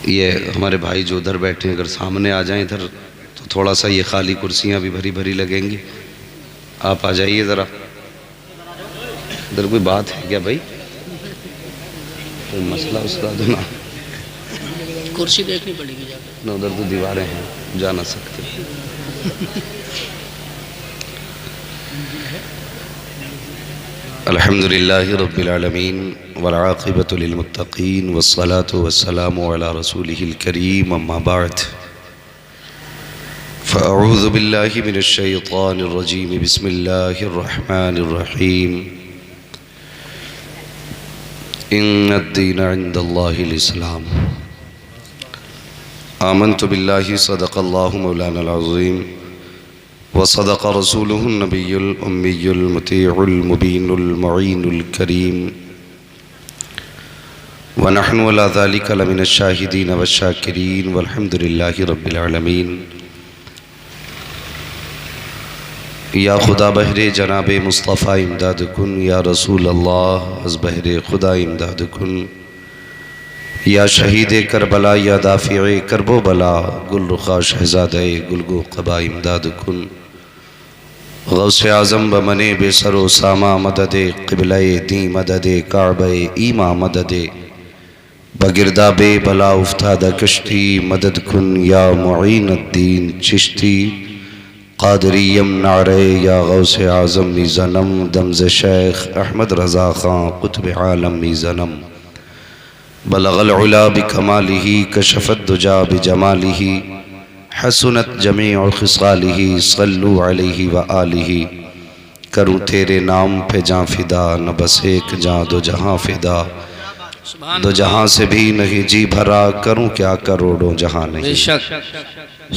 یہ ہمارے بھائی جو ادھر بیٹھے ہیں اگر سامنے آ جائیں ادھر تو تھوڑا سا یہ خالی کرسیاں بھی بھری بھری لگیں گی. آپ آ جائیے ذرا. ادھر کوئی بات ہے کیا بھائی؟ کوئی مسئلہ اسئلہ تو نہ؟ کرسی دیکھنی پڑے گی. نہ ادھر تو دیواریں ہیں جا نہ سکتے. الحمدللہ رب العالمین والعاقبۃ للمتقین والصلاة والسلام علی رسولہ الکریم اما بعد فاعوذ باللہ من الشیطان الرجیم بسم اللہ الرحمن الرحیم ان الدین عند اللہ الاسلام آمنت باللہ صدق اللہ مولانا العظیم وصدق رسوله النبی الامی المطیع المبین المعین الکریم ونحن على ذلك لمن الشاہدین والشاکرین والحمد للہ رب العالمین. یا خدا بہر جناب مصطفیٰ امداد کن، یا رسول اللہ از بہر خدا امداد کن، یا شہید کربلا یا دافع کرب و بلا گل رخا شہزادہ گلگو قبا امداد کن. غوث اعظم بمن بے سر و ساما مدد قبلہ دین مدد کعبہ ایما مدد بگرداب بلا افتادہ کشتی مدد کن. یا معین الدین چشتی قادری یمنع رے، یا غوث اعظم می زنم دمز شیخ احمد رضا خان قطب عالم می زنم. بلغ العلا بکمالہ کشف الدجا بجمالہ حسنت جمیع خصالہ صلو علیہ وآلہ. کروں تیرے نام پہ جاں فدا، نہ بس ایک جاں دو جہاں فدا، دو جہاں سے بھی نہیں جی بھرا، کروں کیا کروڑوں جہاں نہیں.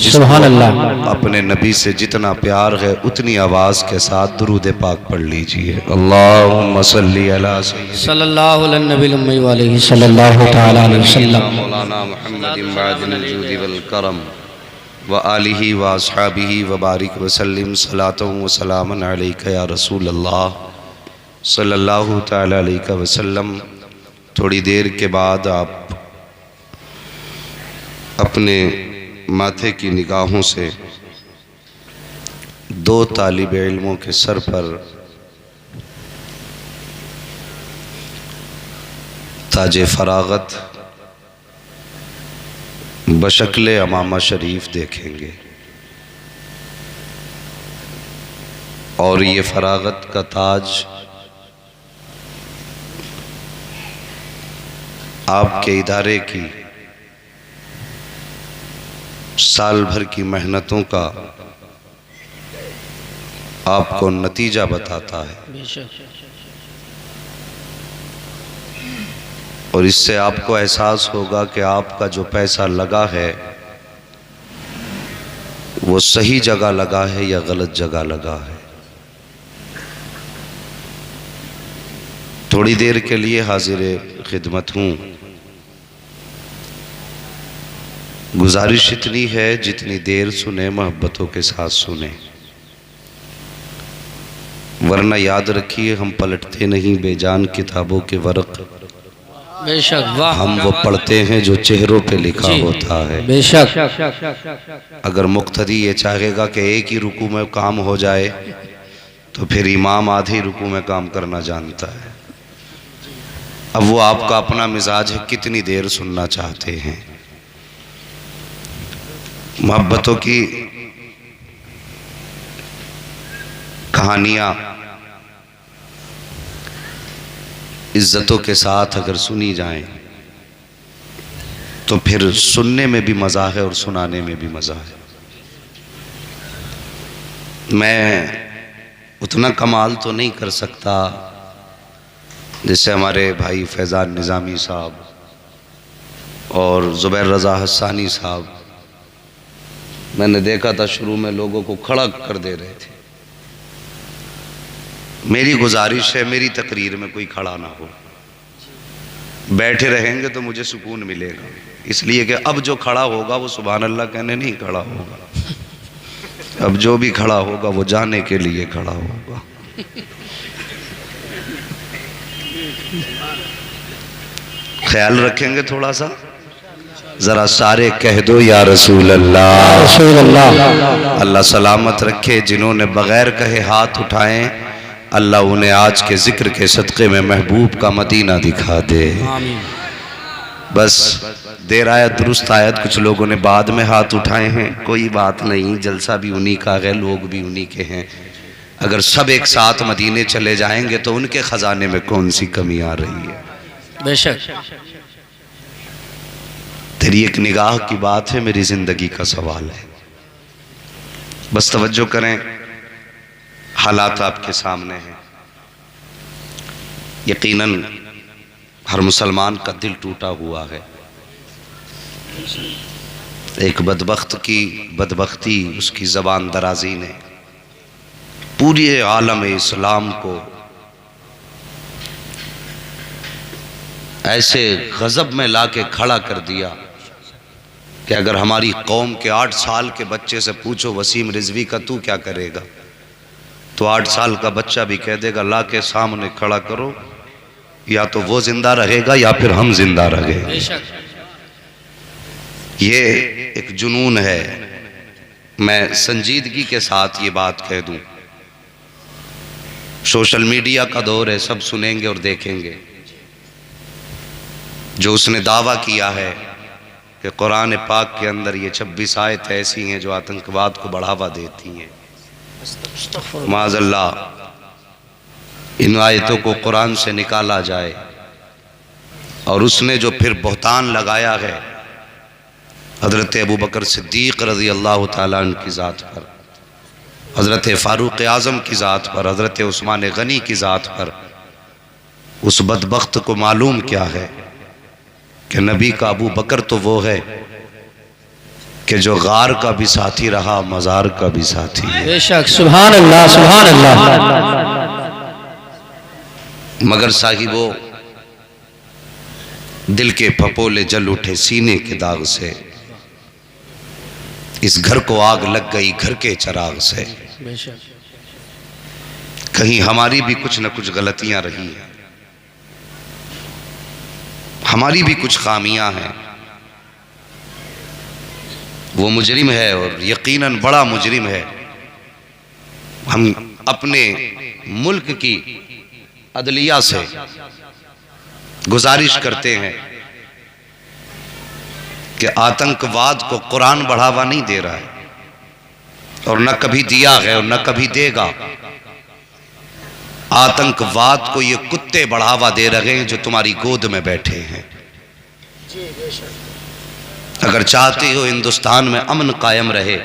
سبحان اللہ. اپنے نبی سے جتنا پیار ہے اتنی آواز کے ساتھ درود پاک پڑھ لیجئے. اللہم صلی علی سیدنا صلی اللہ علیہ نبی الامی وآلہ صلی اللہ تعالی علیہ وسلم. مولانا محمد معدن الجود والکرم وآلہ واصحابہ وبارک وسلم. صلاۃ و سلام علیکہ یا رسول اللہ صلی اللہ تعالی علیہ وسلم. تھوڑی دیر کے بعد آپ اپنے ماتھے کی نگاہوں سے دو طالب علموں کے سر پر تاج فراغت بشکل امامہ شریف دیکھیں گے، اور یہ فراغت کا تاج آپ کے ادارے کی سال بھر کی محنتوں کا آپ کو نتیجہ بتاتا ہے، اور اس سے آپ کو احساس ہوگا کہ آپ کا جو پیسہ لگا ہے وہ صحیح جگہ لگا ہے یا غلط جگہ لگا ہے. تھوڑی دیر کے لیے حاضر خدمت ہوں. گزارش اتنی ہے جتنی دیر سنیں محبتوں کے ساتھ سنیں، ورنہ یاد رکھیے ہم پلٹتے نہیں بے جان کتابوں کے ورق، بے شک. واہ. ہم وہ پڑھتے ہیں جو چہروں پہ لکھا ہوتا ہے. بے شک. اگر مقتدی یہ چاہے گا کہ ایک ہی رکوع میں کام ہو جائے تو پھر امام آدھی رکوع میں کام کرنا جانتا ہے. اب وہ آپ کا اپنا مزاج ہے کتنی دیر سننا چاہتے ہیں. محبتوں کی کہانیاں عزتوں کے ساتھ اگر سنی جائیں تو پھر سننے میں بھی مزہ ہے اور سنانے میں بھی مزہ ہے. میں اتنا کمال تو نہیں کر سکتا جیسے ہمارے بھائی فیضان نظامی صاحب اور زبیر رضا حسانی صاحب. میں نے دیکھا تھا شروع میں لوگوں کو کھڑا کر دے رہے تھے. میری گزارش ہے میری تقریر میں کوئی کھڑا نہ ہو، بیٹھے رہیں گے تو مجھے سکون ملے گا. اس لیے کہ اب جو کھڑا ہوگا وہ سبحان اللہ کہنے نہیں کھڑا ہوگا، اب جو بھی کھڑا ہوگا وہ جانے کے لیے کھڑا ہوگا. خیال رکھیں گے تھوڑا سا. ذرا سارے کہہ دو یا رسول اللہ۔ رسول اللہ۔ اللہ سلامت رکھے جنہوں نے بغیر کہے ہاتھ اٹھائیں، اللہ انہیں آج کے ذکر کے صدقے میں محبوب کا مدینہ دکھا دے۔ آمین۔ بس دیر آیت درست آیت، کچھ لوگوں نے بعد میں ہاتھ اٹھائے ہیں، کوئی بات نہیں، جلسہ بھی انہی کا ہے، لوگ بھی انہی کے ہیں۔ اگر سب ایک ساتھ مدینے چلے جائیں گے تو ان کے خزانے میں کون سی کمی آ رہی ہے؟ بے شک۔ تیری ایک نگاہ کی بات ہے، میری زندگی کا سوال ہے۔ بس توجہ کریں، حالات آپ کے سامنے ہیں۔ یقیناً ہر مسلمان کا دل ٹوٹا ہوا ہے۔ ایک بدبخت کی بدبختی، اس کی زبان درازی نے پوری عالم اسلام کو ایسے غضب میں لا کے کھڑا کر دیا کہ اگر ہماری قوم کے 8 سال کے بچے سے پوچھو وسیم رضوی کا تو کیا کرے گا، تو 8 سال کا بچہ بھی کہہ دے گا لا کے سامنے کھڑا کرو، یا تو وہ زندہ رہے گا یا پھر ہم زندہ رہیں گے۔ یہ ایک جنون ہے۔ میں سنجیدگی کے ساتھ یہ بات کہہ دوں، سوشل میڈیا کا دور ہے، سب سنیں گے اور دیکھیں گے۔ جو اس نے دعویٰ کیا ہے کہ قرآن پاک کے اندر یہ 26 آیت ایسی ہیں جو آتنکواد کو بڑھاوا دیتی ہیں، معاذ اللہ ان آیتوں کو قرآن سے نکالا جائے، اور اس نے جو پھر بہتان لگایا ہے حضرت ابوبکر صدیق رضی اللہ تعالیٰ عنہ کی ذات پر، حضرت فاروق اعظم کی ذات پر، حضرت عثمان غنی کی ذات پر، اس بدبخت کو معلوم کیا ہے کہ نبی کا ابو بکر تو وہ ہے کہ جو غار کا بھی ساتھی رہا، مزار کا بھی ساتھی ہے۔ بے شک، سبحان اللہ، سبحان اللہ۔ مگر صاحبو، دل کے پھپولے جل اٹھے سینے کے داغ سے، اس گھر کو آگ لگ گئی گھر کے چراغ سے۔ بے شک۔ کہیں ہماری بھی کچھ نہ کچھ غلطیاں رہی ہیں، ہماری بھی کچھ خامیاں ہیں۔ وہ مجرم ہے اور یقیناً بڑا مجرم ہے۔ ہم اپنے ملک کی عدلیہ سے گزارش کرتے ہیں کہ آتنکواد کو قرآن بڑھاوا نہیں دے رہا ہے، اور نہ کبھی دیا ہے اور نہ کبھی دے گا۔ آتنکواد کو یہ کتے بڑھاوا دے رہے ہیں جو تمہاری گود میں بیٹھے ہیں۔ اگر چاہتے ہو ہندوستان میں امن قائم رہے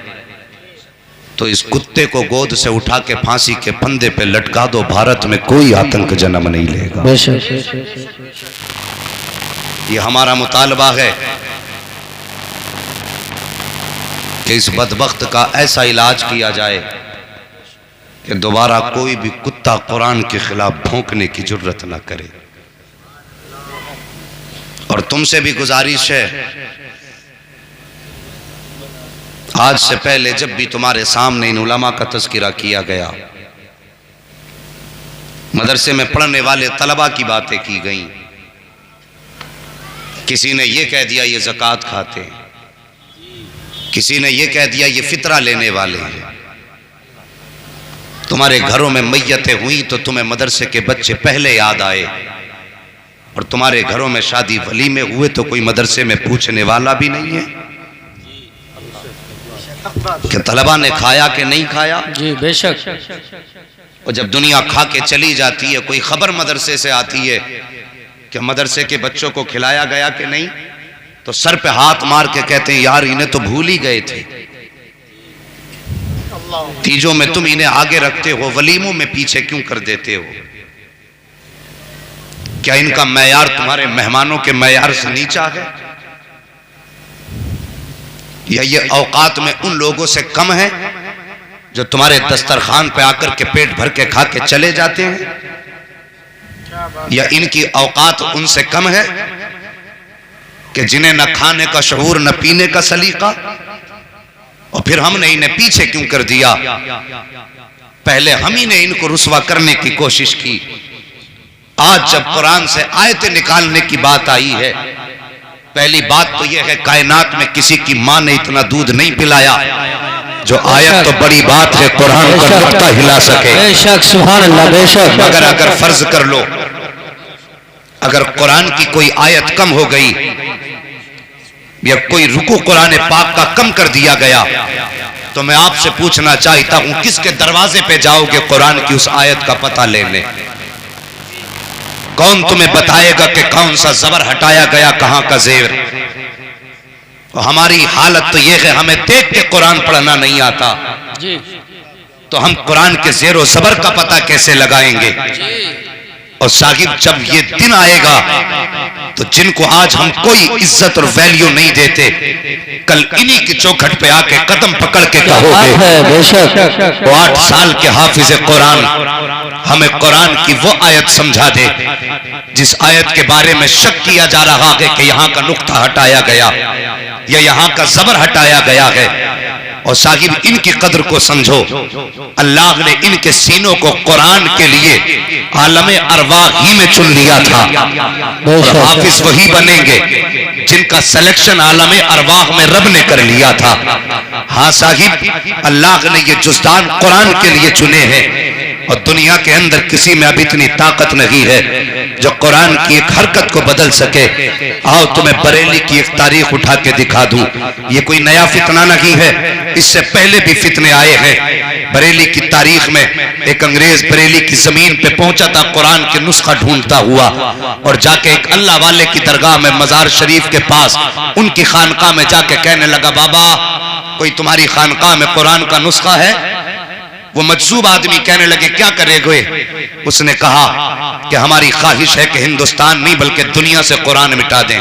تو اس کتے کو گود سے اٹھا کے پھانسی کے پھندے پہ لٹکا دو، بھارت میں کوئی آتنک جنم نہیں لے گا۔ بے شک۔ یہ ہمارا مطالبہ ہے کہ اس بدبخت کا ایسا علاج کیا جائے کہ دوبارہ کوئی بھی کتا قرآن کے خلاف بھونکنے کی جرت نہ کرے۔ اور تم سے بھی گزارش ہے، آج سے پہلے جب بھی تمہارے سامنے ان علماء کا تذکرہ کیا گیا، مدرسے میں پڑھنے والے طلباء کی باتیں کی گئیں، کسی نے یہ کہہ دیا یہ زکوٰۃ کھاتے ہیں، کسی نے یہ کہہ دیا یہ فطرہ لینے والے ہیں۔ تمہارے گھروں میں میتیں ہوئیں تو تمہیں مدرسے کے بچے پہلے یاد آئے، اور تمہارے گھروں میں شادی ولیمے ہوئے تو کوئی مدرسے میں پوچھنے والا بھی نہیں ہے کہ طلباء نے کھایا کہ نہیں کھایا۔ جی بے شک۔ اور جب دنیا کھا کے چلی جاتی ہے، کوئی خبر مدرسے سے آتی ہے کہ مدرسے کے بچوں کو کھلایا گیا کہ نہیں، تو سر پہ ہاتھ مار کے کہتے ہیں یار انہیں تو بھول ہی گئے تھے، تیجوں میں تم انہیں آگے رکھتے ہو، ولیموں میں پیچھے کیوں کر دیتے ہو؟ کیا ان کا معیار تمہارے مہمانوں کے معیار سے نیچا ہے؟ یا یہ اوقات میں ان لوگوں سے کم ہے جو تمہارے دسترخوان پہ آ کر کے پیٹ بھر کے کھا کے چلے جاتے ہیں؟ یا ان کی اوقات ان سے کم ہے کہ جنہیں نہ کھانے کا شعور نہ پینے کا سلیقہ؟ اور پھر ہم نے انہیں پیچھے کیوں کر دیا؟ پہلے ہم ہی نے ان کو رسوا کرنے کی کوشش کی، آج جب قرآن سے آیتیں نکالنے کی بات آئی ہے پہلی بات تو یہ ہے کائنات میں کسی کی ماں نے اتنا دودھ نہیں پلایا جو آیت تو بڑی بات ہے قرآن کا نقطہ ہلا سکے. بے شک سبحان اللہ بے شک. مگر اگر فرض کر لو اگر قرآن کی کوئی آیت کم ہو گئی یا کوئی رکوع قرآن پاک کا کم کر دیا گیا تو میں آپ سے پوچھنا چاہتا ہوں کس کے دروازے پہ جاؤ گے قرآن کی اس آیت کا پتہ لینے؟ کون تمہیں بتائے گا کہ کون سا زبر ہٹایا گیا کہاں کا زیر؟ ہماری حالت تو یہ ہے ہمیں دیکھ کے قرآن پڑھنا نہیں آتا تو ہم قرآن کے زیر و زبر کا پتہ کیسے لگائیں گے؟ اور صاحب جب یہ دن آئے گا تو جن کو آج ہم کوئی عزت اور ویلیو نہیں دیتے کل انہی کی چوکھٹ پہ آ کے قدم پکڑ کے کہو گے وہ 8 سال کے حافظ قرآن ہمیں قرآن کی وہ آیت سمجھا دے جس آیت کے بارے میں شک کیا جا رہا ہے کہ یہاں کا نقطہ ہٹایا گیا یا یہاں کا زبر ہٹایا گیا ہے. اور صاحب ان کی قدر کو سمجھو اللہ نے ان کے سینوں کو قرآن کے لیے عالم ارواح ہی میں چن لیا تھا اور حافظ وہی بنیں گے جن کا سلیکشن عالم ارواح میں رب نے کر لیا تھا. ہاں صاحب اللہ نے یہ جزدان قرآن کے لیے چنے ہیں اور دنیا کے اندر کسی میں اب اتنی طاقت نہیں ہے جو قرآن کی ایک حرکت کو بدل سکے. آؤ تمہیں بریلی کی ایک تاریخ اٹھا کے دکھا دوں. یہ کوئی نیا فتنہ نہیں ہے اس سے پہلے بھی فتنے آئے ہیں. بریلی کی تاریخ میں ایک انگریز بریلی کی زمین پہ پہنچا تھا قرآن کے نسخہ ڈھونڈتا ہوا اور جا کے ایک اللہ والے کی درگاہ میں مزار شریف کے پاس ان کی خانقاہ میں جا کے کہنے لگا بابا کوئی تمہاری خانقاہ میں قرآن کا نسخہ ہے؟ وہ مجذوب آدمی کہنے لگے کیا کرے گئے؟ اس نے کہا کہ ہماری خواہش ہے کہ ہندوستان نہیں بلکہ دنیا سے قرآن مٹا دیں.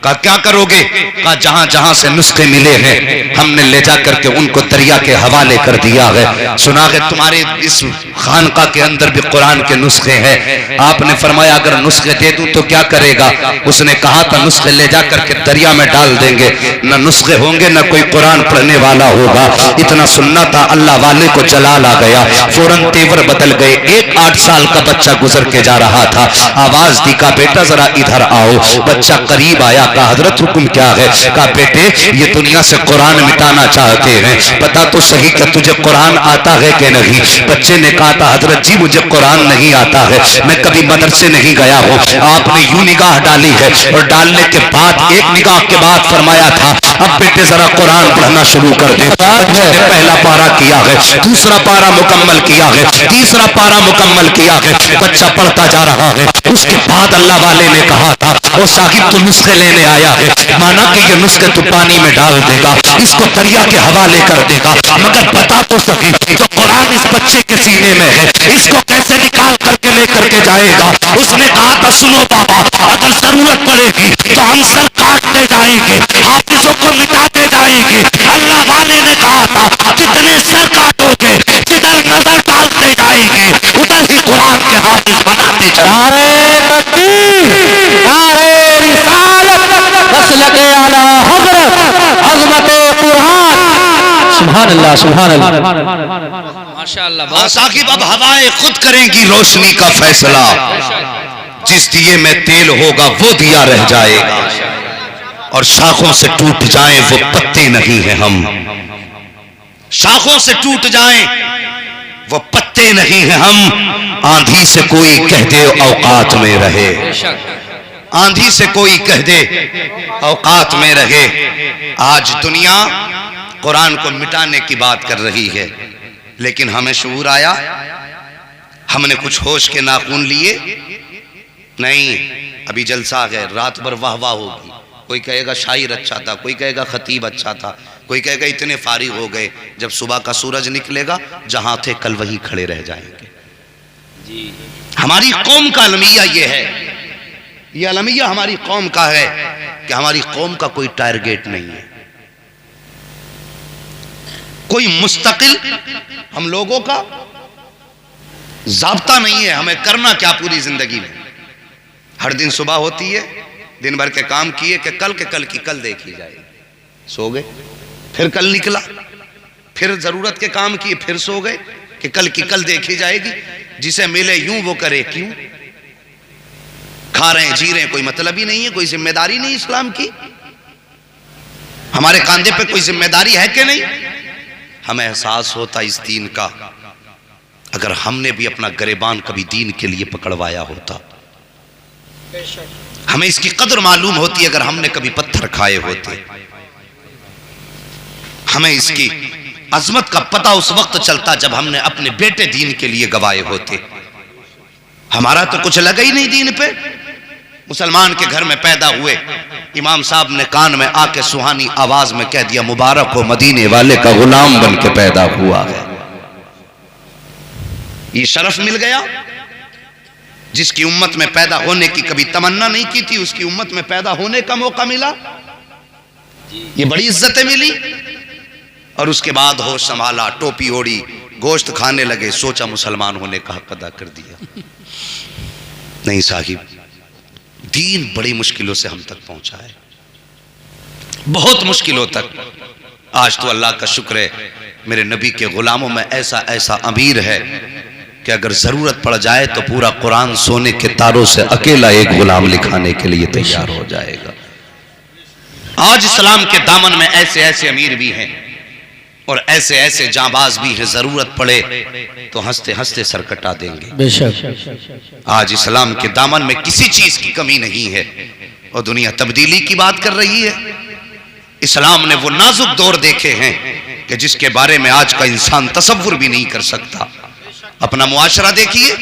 کہا کیا کرو گے؟ کہا جہاں جہاں سے نسخے ملے ہیں ہم نے لے جا کر کے ان کو دریا کے حوالے کر دیا ہے. سنا ہے تمہارے اس خانقاہ کے اندر بھی قرآن کے نسخے ہیں. آپ نے فرمایا اگر نسخے دے دوں تو کیا کرے گا؟ اس نے کہا تھا نسخے لے جا کر کے دریا میں ڈال دیں گے نہ نسخے ہوں گے نہ کوئی قرآن پڑھنے والا ہوگا. اتنا سننا تھا اللہ والے کو جلال آ گیا فوراً تیور بدل گئے. ایک 8 سال کا بچہ گزر کے جا رہا تھا آواز دی کہا بیٹا ذرا ادھر آؤ. بچہ قریب آیا کہا حضرت حکم کیا ہے؟ کہا بیٹے یہ دنیا سے قرآن مٹانا چاہتے ہیں پتا تو صحیح کہ تجھے قرآن آتا ہے کہ نہیں؟ بچے نے کہا تھا حضرت جی مجھے قرآن نہیں آتا ہے میں کبھی مدرسے نہیں گیا ہوں. آپ نے یوں نگاہ ڈالی ہے اور ڈالنے کے بعد ایک نگاہ کے بعد فرمایا تھا اب بیٹے ذرا قرآن پڑھنا شروع کر دے. بچے نے پہلا پارہ کیا ہے دوسرا پارہ مکمل کیا ہے تیسرا پارہ مکمل کیا ہے. بچہ پڑھتا جا رہا ہے. اس کے بعد اللہ والے نے کہا تھا وہ صاحب تو نسخے لینے آیا ہے مانا کہ یہ نسخے تو پانی میں ڈال دے گا اس کو دریا کے حوالے کر دے گا مگر بتا تو صحیح جو قرآن اس بچے کے سینے میں ہے اس کو کیسے نکال کر کے لے کر کے جائے گا؟ اس نے کہا تھا سنو بابا اگر ضرورت پڑے گی تو ہم سر کاٹتے جائیں گے حافظوں کو مٹاتے جائیں گے. اللہ والے نے کہا تھا جتنے سر کاٹو گے جدھر نظر ڈالتے جائیں گے ادھر ہی قرآن کے حافظ بناتے جائیں گے. سبحان اللہ سبحان اللہ ماشاءاللہ. صاحب اب ہوائیں خود کریں گی روشنی کا فیصلہ جس دیے میں تیل ہوگا وہ دیا رہ جائے گا اور شاخوں سے ٹوٹ جائیں وہ پتے نہیں ہیں. ہم شاخوں سے ٹوٹ جائیں وہ پتے نہیں ہیں ہم. آندھی سے کوئی کہہ دے اوقات میں رہے آندھی سے کوئی کہہ دے اوقات میں رہے. آج دنیا قرآن کو مٹانے کی بات کر رہی ہے لیکن ہمیں شعور آیا ہم نے کچھ ہوش کے ناخون لیے نہیں. ابھی جلسہ ہے رات بھر واہ واہ ہوگی. کوئی کہے گا شاعر اچھا تھا کوئی کہے گا خطیب اچھا تھا کوئی کہے گا اتنے فارغ ہو گئے. جب صبح کا سورج نکلے گا جہاں تھے کل وہی کھڑے رہ جائیں گے. ہماری قوم کا المیہ یہ ہے یہ المیہ ہماری قوم کا ہے کہ ہماری قوم کا کوئی ٹارگیٹ نہیں ہے کوئی مستقل ہم لوگوں کا ضابطہ نہیں ہے. ہمیں کرنا کیا پوری زندگی میں؟ ہر دن صبح ہوتی ہے دن بھر کے کام کیے کہ کل کی کل دیکھی جائے گی. سو گئے پھر کل نکلا پھر ضرورت کے کام کیے پھر سو گئے کہ کل کی کل دیکھی جائے گی. جسے ملے یوں وہ کرے کیوں. کھا رہے ہیں جی رہے ہیں، کوئی مطلب ہی نہیں ہے، کوئی ذمہ داری نہیں اسلام کی؟ ہمارے کاندھے پہ کوئی ذمہ داری ہے کہ نہیں؟ ہمیں احساس ہوتا اس دین کا اگر ہم نے بھی اپنا گریبان کبھی دین کے لیے پکڑوایا ہوتا، ہمیں اس کی قدر معلوم ہوتی اگر ہم نے کبھی پتھر کھائے ہوتے، ہمیں اس کی عظمت کا پتہ اس وقت چلتا جب ہم نے اپنے بیٹے دین کے لیے گوائے ہوتے۔ ہمارا تو کچھ لگا ہی نہیں دین پہ، مسلمان کے گھر میں پیدا ہوئے، امام صاحب نے کان میں آ کے سہانی آواز میں کہہ دیا مبارک ہو مدینے والے کا غلام بن کے پیدا ہوا ہے۔ یہ شرف مل گیا۔ جس کی امت میں پیدا ہونے کی کبھی تمنا نہیں کی تھی، اس کی امت میں پیدا ہونے کا موقع ملا، یہ بڑی عزتیں ملی۔ اور اس کے بعد ہوش سنبھالا، ٹوپی اوڑی، گوشت کھانے لگے، سوچا مسلمان ہونے کا حق ادا کر دیا۔ نہیں صاحب، دین بڑی مشکلوں سے ہم تک پہنچا ہے، بہت مشکلوں تک۔ آج تو اللہ کا شکر ہے میرے نبی کے غلاموں میں ایسا ایسا امیر ہے کہ اگر ضرورت پڑ جائے تو پورا قرآن سونے کے تاروں سے اکیلا ایک غلام لکھانے کے لیے تیار ہو جائے گا۔ آج اسلام کے دامن میں ایسے ایسے امیر بھی ہیں اور ایسے ایسے جانباز بھی ہیں، ضرورت پڑے تو ہنستے ہنستے سر کٹا دیں گے۔ بے شک آج اسلام کے دامن میں کسی چیز کی کمی نہیں ہے اور دنیا تبدیلی کی بات کر رہی ہے۔ اسلام نے وہ نازک دور دیکھے ہیں کہ جس کے بارے میں آج کا انسان تصور بھی نہیں کر سکتا۔ اپنا معاشرہ دیکھیے،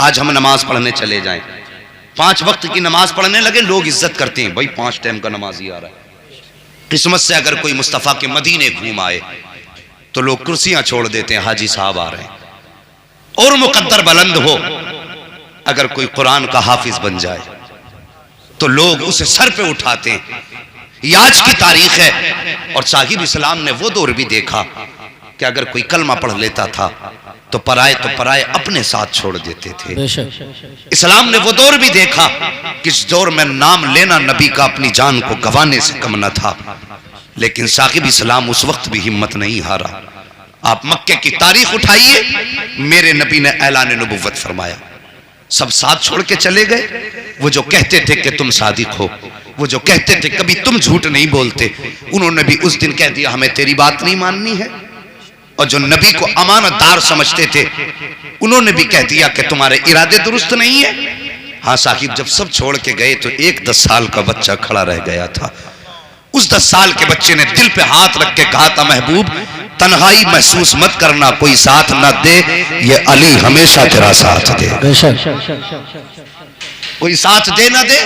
آج ہم نماز پڑھنے چلے جائیں، 5 وقت کی نماز پڑھنے لگے، لوگ عزت کرتے ہیں، بھائی 5 ٹائم کا نمازی آ رہا ہے۔ قسمت سے اگر کوئی مصطفیٰ کے مدینے گھوم آئے تو لوگ کرسیاں چھوڑ دیتے ہیں، حاجی صاحب آ رہے ہیں۔ اور مقدر بلند ہو، اگر کوئی قرآن کا حافظ بن جائے تو لوگ اسے سر پہ اٹھاتے ہیں۔ یہ آج کی تاریخ ہے۔ اور صاحب اسلام نے وہ دور بھی دیکھا کہ اگر کوئی کلمہ پڑھ لیتا تھا تو پرائے اپنے ساتھ چھوڑ دیتے تھے۔ اسلام نے وہ دور بھی دیکھا کہ اس دور میں نام لینا نبی کا اپنی جان کو گوانے سے کم نہ تھا، لیکن صاحب اسلام اس وقت بھی ہمت نہیں ہارا۔ آپ مکے کی تاریخ اٹھائیے، میرے نبی نے اعلان نبوت فرمایا، سب ساتھ چھوڑ کے چلے گئے۔ وہ جو کہتے تھے کہ تم صادق ہو، وہ جو کہتے تھے کبھی تم جھوٹ نہیں بولتے، انہوں نے بھی اس دن کہہ دیا ہمیں تیری بات نہیں ماننی ہے۔ اور جو نبی کو امانت دار سمجھتے تھے، انہوں نے بھی کہہ دیا کہ تمہارے ارادے درست نہیں ہیں۔ ہاں صاحب، جب سب چھوڑ کے گئے تو ایک 10 سال کا بچہ کھڑا رہ گیا تھا۔ اس 10 سال کے بچے نے دل پہ ہاتھ رکھ کے کہا تھا محبوب تنہائی محسوس مت کرنا، کوئی ساتھ نہ دے، یہ علی ہمیشہ تیرا ساتھ دے۔ کوئی ساتھ دے نہ دے،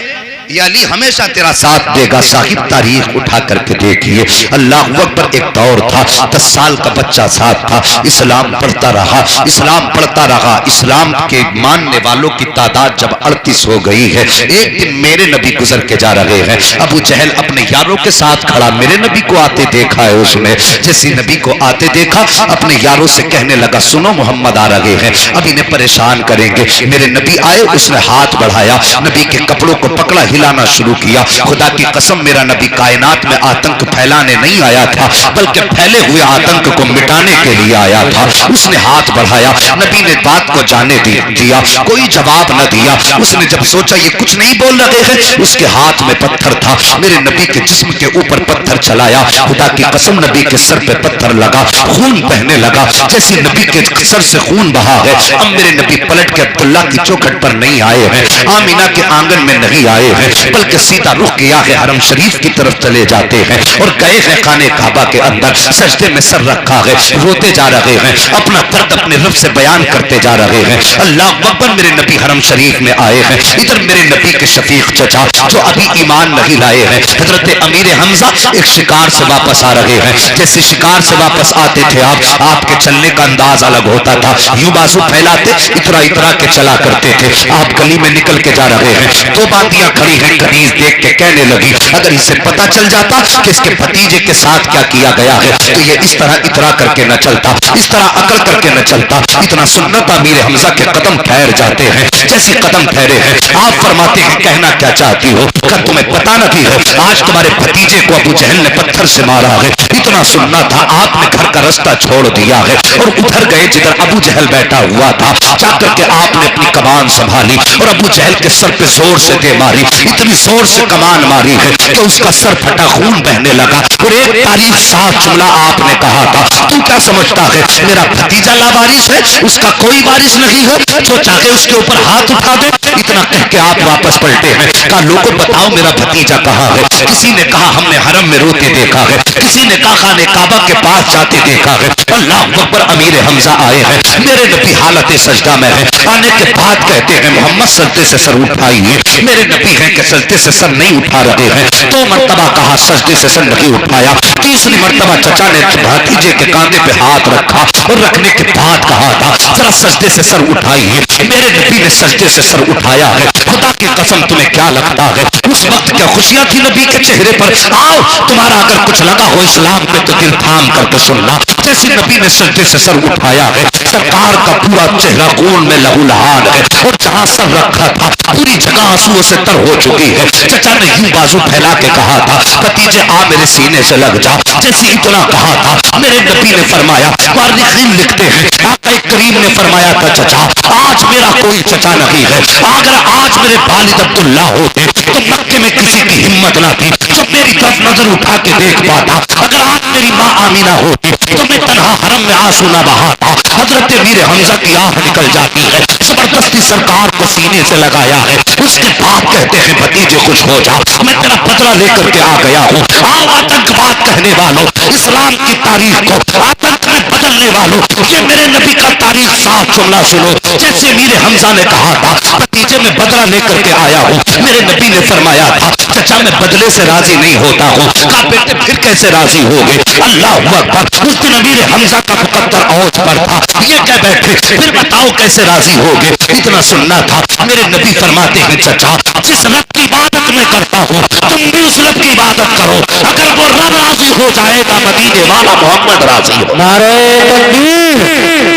یہ علی ہمیشہ تیرا ساتھ دے گا۔ صاحب تاریخ اٹھا کر کے دیکھیے، اللہ اکبر، ایک دور تھا 10 سال کا بچہ ساتھ تھا، اسلام پڑھتا رہا، اسلام پڑھتا رہا۔ اسلام کے ماننے والوں کی تعداد جب 38 ہو گئی ہے، ایک دن میرے نبی گزر کے جا رہے ہیں، ابو جہل اپنے یاروں کے ساتھ کھڑا، میرے نبی کو آتے دیکھا ہے اس نے۔ جیسے نبی کو آتے دیکھا اپنے یاروں سے کہنے لگا سنو محمد آ رہے ہیں، اب انہیں پریشان کریں گے۔ میرے نبی آئے، اس نے ہاتھ بڑھایا، نبی کے کپڑوں کو پکڑا، ہلانا شروع کیا۔ خدا کی قسم میرا نبی کائنات میں آتنک پھیلانے نہیں آیا تھا، بلکہ پھیلے ہوئے آتنک کو مٹانے کے لیے آیا تھا۔ اس نے ہاتھ بڑھایا، نبی نے بات کو جانے دیا، کوئی جواب نہ دیا۔ اس نے جب سوچا یہ کچھ نہیں بول رہے ہیں، اس کے ہاتھ میں پتھر تھا، میرے نبی کے جسم کے اوپر پتھر چلایا۔ خدا کی قسم نبی کے سر پہ پتھر لگا، خون بہنے لگا۔ جیسے نبی کے سر سے خون بہا ہے، اب میرے نبی پلٹ کے عبداللہ کی چوکھٹ پر نہیں آئے ہیں، آمینہ کے آنگن میں نہیں آئے ہیں، بلکہ سیدھا رخ کیا ہے حرم شریف کی طرف چلے جاتے ہیں اور گئے ہیں خانہ کعبہ کے اندر، سجدے میں سر رکھا ہے، روتے جا رہے ہیں، اپنا درد اپنے رب سے بیان کرتے جا رہے ہیں۔ اللہ اکبر، میرے نبی حرم شریف میں آئے ہیں۔ ادھر میرے نبی کے شفیق چچا جو ابھی ایمان نہیں لائے ہیں، حضرت امیر حمزہ ایک شکار سے واپس آ رہے ہیں۔ جیسے شکار سے واپس آتے تھے آپ کے چلنے کا انداز الگ ہوتا تھا، یوں بازو پھیلاتے اترا کے چلا کرتے تھے۔ آپ گلی میں نکل کے جا رہے ہیں، 2 باندیاں کھڑی ہیں، کنیز دیکھ کے کہنے لگی اگر اسے پتا چل جاتا کہ اس کے بھتیجے کے ساتھ کیا کیا گیا ہے تو یہ اس طرح اترا کر کے نہ چلتا، اس طرح عقل کر کے نہ چلتا۔ اتنا سنت امیر حمزہ کے قدم ٹھہر جاتے ہیں، جیسے قدم ٹھہرے ہیں آپ فرماتے ہیں کہنا کیا چاہتی ہو؟ کہ تمہیں پتا نہیں ہے آج تمہارے بھتیجے کو ابو جہل نے پتھر سے مارا ہے، اتنا سننا تھا آپ نے گھر کا رستہ چھوڑ دیا ہے اور ادھر گئے جدھر ابو جہل بیٹھا ہوا تھا، جا کر کے آپ نے اپنی کمان سنبھالی اور ابو جہل کے سر پہ زور سے دے ماری، اتنی زور سے کمان ماری ہے کہ اس کا سر پھٹا، خون بہنے لگا اور ایک تاریخ صاف جملہ آپ نے کہا تھا، تو کیا سمجھتا ہے میرا بھتیجا لاوارث ہے، اس کا کوئی وارث نہیں ہے، جو چاہے اس کے اوپر ہاتھ اٹھا دے۔ اتنا کہہ کے آپ واپس پلٹے ہیں، کہا لوگوں بتاؤ میرا بھتیجا کہاں ہے؟ کسی نے کہا ہم نے حرم میں روتے دیکھا ہے، کسی نے کہا خانہ کعبہ کے پاس جاتے دیکھا ہے۔ اللہ اکبر، امیر حمزہ آئے ہیں، میرے نبی حالت سجدہ میں ہے، آنے کے بعد کہتے ہیں محمد سجدے سے سر اٹھائیے، میرے نبی ہیں کہ سجدے سے سر نہیں اٹھا رہے ہیں، 2 مرتبہ کہا سجدے سے سر نہیں اٹھایا، تیسری مرتبہ چچا نے بھتیجے کے کاندھے پہ ہاتھ رکھا اور رکھنے کے بعد کہا تھا ذرا سجدے سے سر اٹھائیے، میرے نبی نے سجدے سے سر اٹھایا ہے۔ خدا کی قسم تمہیں کیا لگتا ہے اس وقت کیا خوشیاں تھی نبی کے چہرے پر؟ آؤ تمہارا اگر کچھ لگا ہو اسلام میں تو دل تھام کر کے سننا، جیسے نبی نے سجدے سے سر اٹھایا ہے، سرکار کا پورا چہرہ خون میں لہو لہان ہے اور جہاں سر رکھا تھا پوری جگہ آنسوؤں سے تر ہو چکی ہے۔ چچا نے یوں بازو پھیلا کے کہا تھا بھتیجے آ میرے سینے سے لگ جا، جیسے اتنا کہا تھا میرے نبی نے فرمایا، مورخین لکھتے ہیں آقا کریم نے فرمایا تھا چچا آج میرا کوئی چچا نہیں ہے، اگر آج میرے والد عبداللہ ہوتے تو مکے میں کسی کی ہمت نہ تھی جو میری طرف نظر اٹھا کے دیکھ پاتا، اگر آج میری ماں آمینہ ہوتی تو میں تنہا حرم میں آنسو نہ بہاتا۔ حضرت امیر حمزہ کی آنکھ نکل جاتی ہے، زبردستی سرکار کو سینے سے لگایا ہے، اس کے بعد کہتے ہیں بھتیجے خوش ہو جا، میں تیرا بدلہ لے کر کے آ گیا ہوں۔ آؤ آتنکواد کہنے والوں، اسلام کی تاریخ کو آتنک میں بدلنے والوں، یہ میرے نبی کا تاریخ صاف جملہ سنو، جیسے امیر حمزہ نے کہا تھا بھتیجے میں بدلہ لے کر کے آیا ہوں، میرے نبی نے فرمایا تھا چچا میں بدلے سے راضی نہیں ہوتا ہوں، کہا بیٹے پھر کیسے راضی ہوگے؟ اللہ اکبر، اس دن امیر حمزہ کا مقدر اوج پر تھا، یہ کہہ بیٹھے پھر بتاؤ کیسے راضی ہوگے؟ اتنا سننا تھا، میرے نبی فرماتے ہیں چچا جس رب کی عبادت میں کرتا ہوں تم بھی اس رب کی عبادت کرو، اگر وہ رب راضی ہو جائے گا مدینے والا محمد راضی ہو۔ نعرہ تکبیر،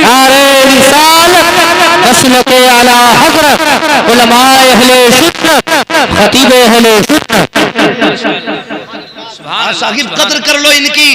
نعرہ رسالت، مسلک اعلی حضرت، علماء اہل سنت، خطیب اہل سنت۔ صاحب قدر کر لو ان کی،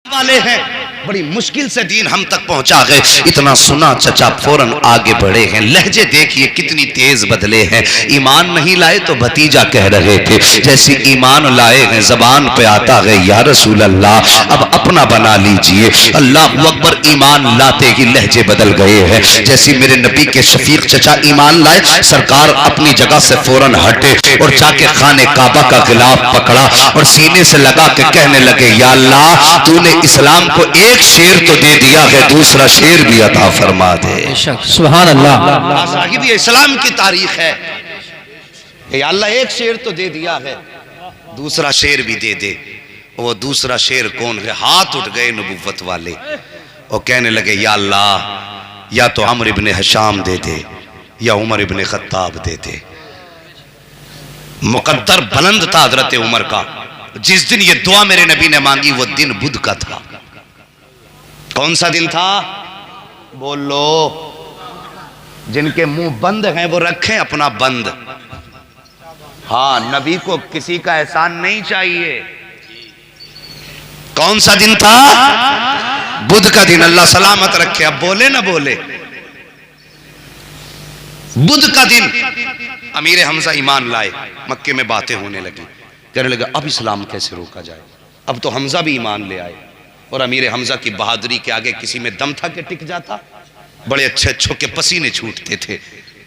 والے ہیں بڑی مشکل سے دین ہم تک پہنچا گئے۔ اتنا سنا چچا فوراً آگے بڑھے ہیں، لہجے دیکھیے کتنی تیز بدلے ہیں، ایمان نہیں لائے تو بھتیجا کہہ رہے تھے، جیسے ایمان لائے ہیں زبان پہ آتا ہے یا رسول اللہ اب اپنا بنا لیجئے۔ اللہ اکبر، ایمان لاتے ہی لہجے بدل گئے ہیں، جیسے میرے نبی کے شفیق چچا ایمان لائے، سرکار اپنی جگہ سے فوراً ہٹے اور جا کے خانہ کعبہ کا غلاف پکڑا اور سینے سے لگا کے کہنے لگے یا اللہ تو نے اسلام کو ایک شیر تو دے دیا ہے، دوسرا شیر بھی عطا فرما دے۔ سبحان اللہ۔ صاحب یہ اسلام کی تاریخ ہے، یا اللہ ایک شیر تو دے دیا ہے، دوسرا شیر بھی دے دے۔ وہ دوسرا شیر کون ہے؟ ہاتھ اٹھ گئے نبوت والے اور کہنے لگے یا اللہ یا تو عمر ابن حشام دے دے یا عمر ابن خطاب دے دے۔ مقدر بلند تھا حضرت عمر کا، جس دن یہ دعا میرے نبی نے مانگی وہ دن بدھ کا تھا۔ کون سا دن تھا؟ بولو، جن کے منہ بند ہیں وہ رکھیں اپنا بند۔ ہاں نبی کو کسی کا احسان نہیں چاہیے۔ کون سا دن تھا؟ بدھ کا دن، اللہ سلامت رکھے۔ اب بولے نہ بولے، بدھ کا دن امیر حمزہ ایمان لائے، مکے میں باتیں ہونے لگی، کہنے لگا اب اسلام کیسے روکا جائے؟ اب تو حمزہ بھی ایمان لے آئے، اور امیر حمزہ کی بہادری کے آگے کسی میں دم تھا کہ ٹک جاتا؟ بڑے اچھے اچھوں کے پسینے چھوٹتے تھے۔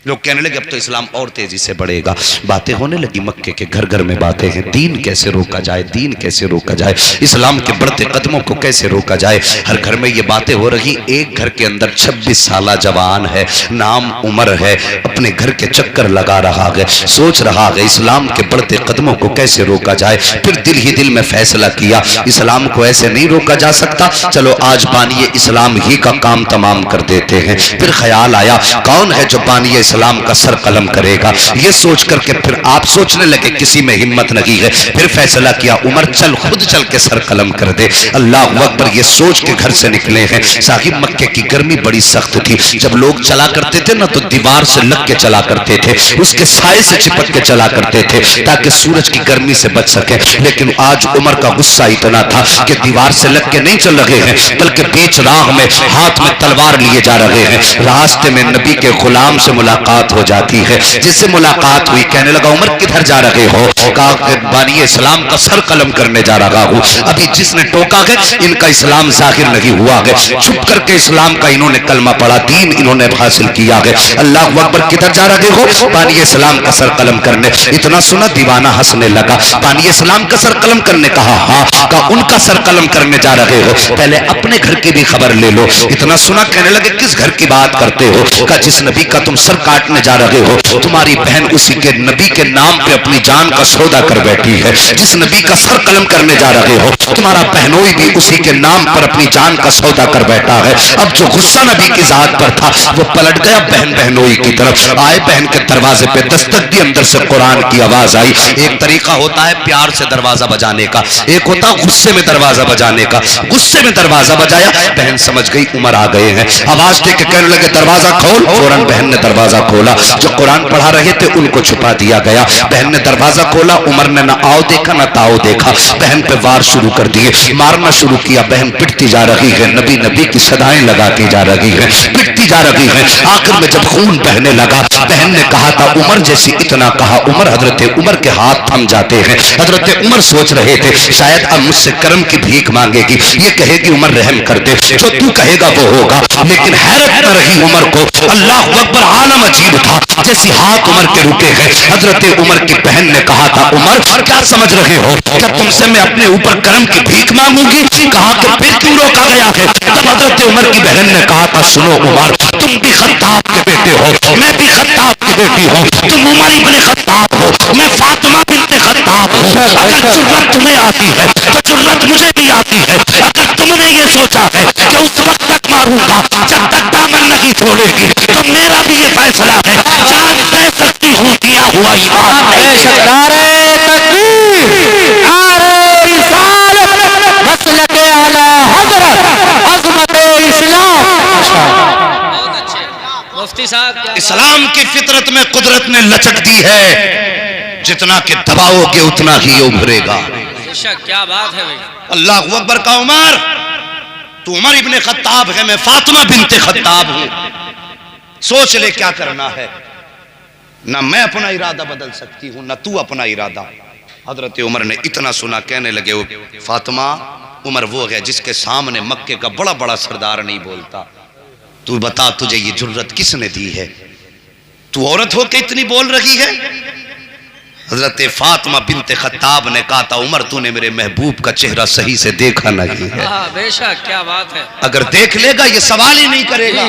لوگ کہنے لگے اب تو اسلام اور تیزی سے بڑھے گا، باتیں ہونے لگی مکے کے گھر گھر میں باتیں ہیں، دین کیسے روکا جائے، دین کیسے روکا جائے، اسلام کے بڑھتے قدموں کو کیسے روکا جائے۔ ہر گھر میں یہ باتیں ہو رہی، ایک گھر کے اندر 26 سالہ جوان ہے، نام عمر ہے، اپنے گھر کے چکر لگا رہا ہے، سوچ رہا ہے اسلام کے بڑھتے قدموں کو کیسے روکا جائے۔ پھر دل ہی دل میں فیصلہ کیا اسلام کو ایسے نہیں روکا جا سکتا، چلو آج بانی اسلام ہی کا کام تمام کر دیتے ہیں۔ پھر خیال آیا کون ہے جو بانی السلام کا سر قلم کرے گا. یہ سوچ کر کے پھر آپ سوچنے لگے کسی میں ہمت نہیں ہے. پھر فیصلہ کیا عمر چل خود چل کے سر قلم کر دے. اللہ اکبر. یہ سوچ کے گھر سے نکلے ہیں. صاحب مکے کی گرمی بڑی سخت تھی. جب لوگ چلا کرتے تھے نا تو دیوار سے لگ کے چلا کرتے تھے, اس کے سائے سے چپک کے چلا کرتے تھے تاکہ سورج کی گرمی سے بچ سکے. لیکن آج عمر کا غصہ اتنا تھا کہ دیوار سے لگ کے نہیں چل رہے ہیں بلکہ بیچ راہ میں ہاتھ میں تلوار لیے جا رہے ہیں. راستے میں نبی کے غلام سے ملاقات ہو جاتی ہے. جس سے ملاقات ہوئی کہنے لگا عمر کدھر جا رہے ہو؟ کہا کہ بانی اسلام کا سر قلم کرنے جا رہا ہوں. ابھی جس نے ٹوکا ہے ان کا اسلام ظاہر نہیں ہوا ہے. چھپ کر کے اسلام کا انہوں نے کلمہ پڑھا, دین انہوں نے حاصل کیا ہے. اللہ اکبر. کدھر جا رہے ہو؟ بانی اسلام کا سر قلم کرنے. اتنا سنا دیوانہ ہنسنے لگا. بانی اسلام کا سر قلم کرنے. کہا ہاں. کہا ان کا سر قلم کرنے جا رہے ہو, پہلے اپنے گھر کی بھی خبر لے لو. اتنا سنا کہنے لگے کس گھر کی بات کرتے ہو؟ کہا جس نبی کا تم سر کاٹنے جا رہے ہو تمہاری بہن اسی کے نبی کے نام پہ اپنی جان کا سودا کر بیٹھی ہے. جس نبی کا سر قلم کرنے جا رہے ہو تمہارا بہنوئی بھی اسی کے نام پر اپنی جان کا سودا کر بیٹھا ہے. اب جو غصہ نبی کی ذات پر تھا وہ پلٹ گیا بہن بہنوئی کی طرف. آئے بہن کے دروازے پہ دستک دی, اندر سے قرآن کی آواز آئی. ایک طریقہ ہوتا ہے پیار سے دروازہ بجانے کا, ایک ہوتا غصے میں دروازہ بجانے کا. غصے میں دروازہ بجایا, بہن سمجھ گئی عمر آ گئے ہیں. آواز دے کے کہنے لگے دروازہ کھول. فوراً بہن نے دروازہ کھولا. جو قرآن پڑھا رہے تھے ان کو چھپا دیا گیا. بہن نے دروازہ کھولا. عمر نے نہ آؤ دیکھا نہ تاؤ دیکھا. بہن پہ وار شروع کر دیے, مارنا شروع کیا. بہن پٹتی جا رہی ہے, نبی نبی کی صدائیں لگاتی جا رہی ہے, پٹتی جا رہی ہے. آخر میں جب خون بہنے لگا بہن نے کہا تھا عمر جیسی اتنا کہا. عمر حضرت عمر کے ہاتھ تھم جاتے ہیں. حضرت عمر سوچ رہے تھے شاید اب مجھ سے کرم کی بھیک مانگے گی, یہ کہے گی عمر رحم کر دے, جو تو کہے گا وہ ہوگا. لیکن حیرت نہ رہی عمر کو. اللہ اکبر. عالم عجیب تھا. جیسی ہاتھ عمر کے رکے ہیں. حضرت عمر کی بہن نے کہا تھا عمر کیا سمجھ رہے ہو, کیا تم سے میں اپنے اوپر کرم کی بھیک مانگوں گی؟ کہا کہ پھر کیوں روکا گیا ہے؟ تب حضرت عمر کی بہن نے کہا تھا سنو عمر, تم بھی خطاب کے بیٹے ہو, میں بھی خطاب کی بیٹی ہوں. تم عمر ابن خطاب ہو, میں فاطمہ بنت خطاب ہوں. اگر جرأت تمہیں آتی ہے تو جرأت مجھے بھی آتی ہے. اگر تم نے یہ سوچا ہے کہ اس وقت تک ماروں گا جب تک دامن نہیں چھوڑے گی, تو میرا بھی یہ فیصلہ ہے جان دے سکتی ہوں دیا ہوا ایمان ہے. نعرہ تکبیر, نعرہ رسالت, مسلک اعلی حضرت, عظمت اسلام. مفتی صاحب اسلام کی فطرت میں قدرت نے لچک دی ہے, جتنا کہ دباؤ گے اتنا ہی ابھرے گا. کیا بات ہے بھائی. اللہ اکبر. کا عمر تو عمر ابن خطاب ہے, میں فاطمہ بنت خطاب ہوں. سوچ لے کیا کرنا ہے. نہ میں اپنا ارادہ بدل سکتی ہوں نہ تو اپنا ارادہ. حضرت عمر نے اتنا سنا کہنے لگے فاطمہ عمر وہ ہے جس کے سامنے مکے کا بڑا بڑا سردار نہیں بولتا. تو بتا تجھے یہ جرت کس نے دی ہے؟ تو عورت ہو کے اتنی بول رہی ہے؟ حضرت فاطمہ بنت خطاب نے کہا تھا عمر تو نے میرے محبوب کا چہرہ صحیح سے دیکھا نہیں ہے. بے شک کیا بات ہے. اگر دیکھ لے گا یہ سوال ہی نہیں کرے گا.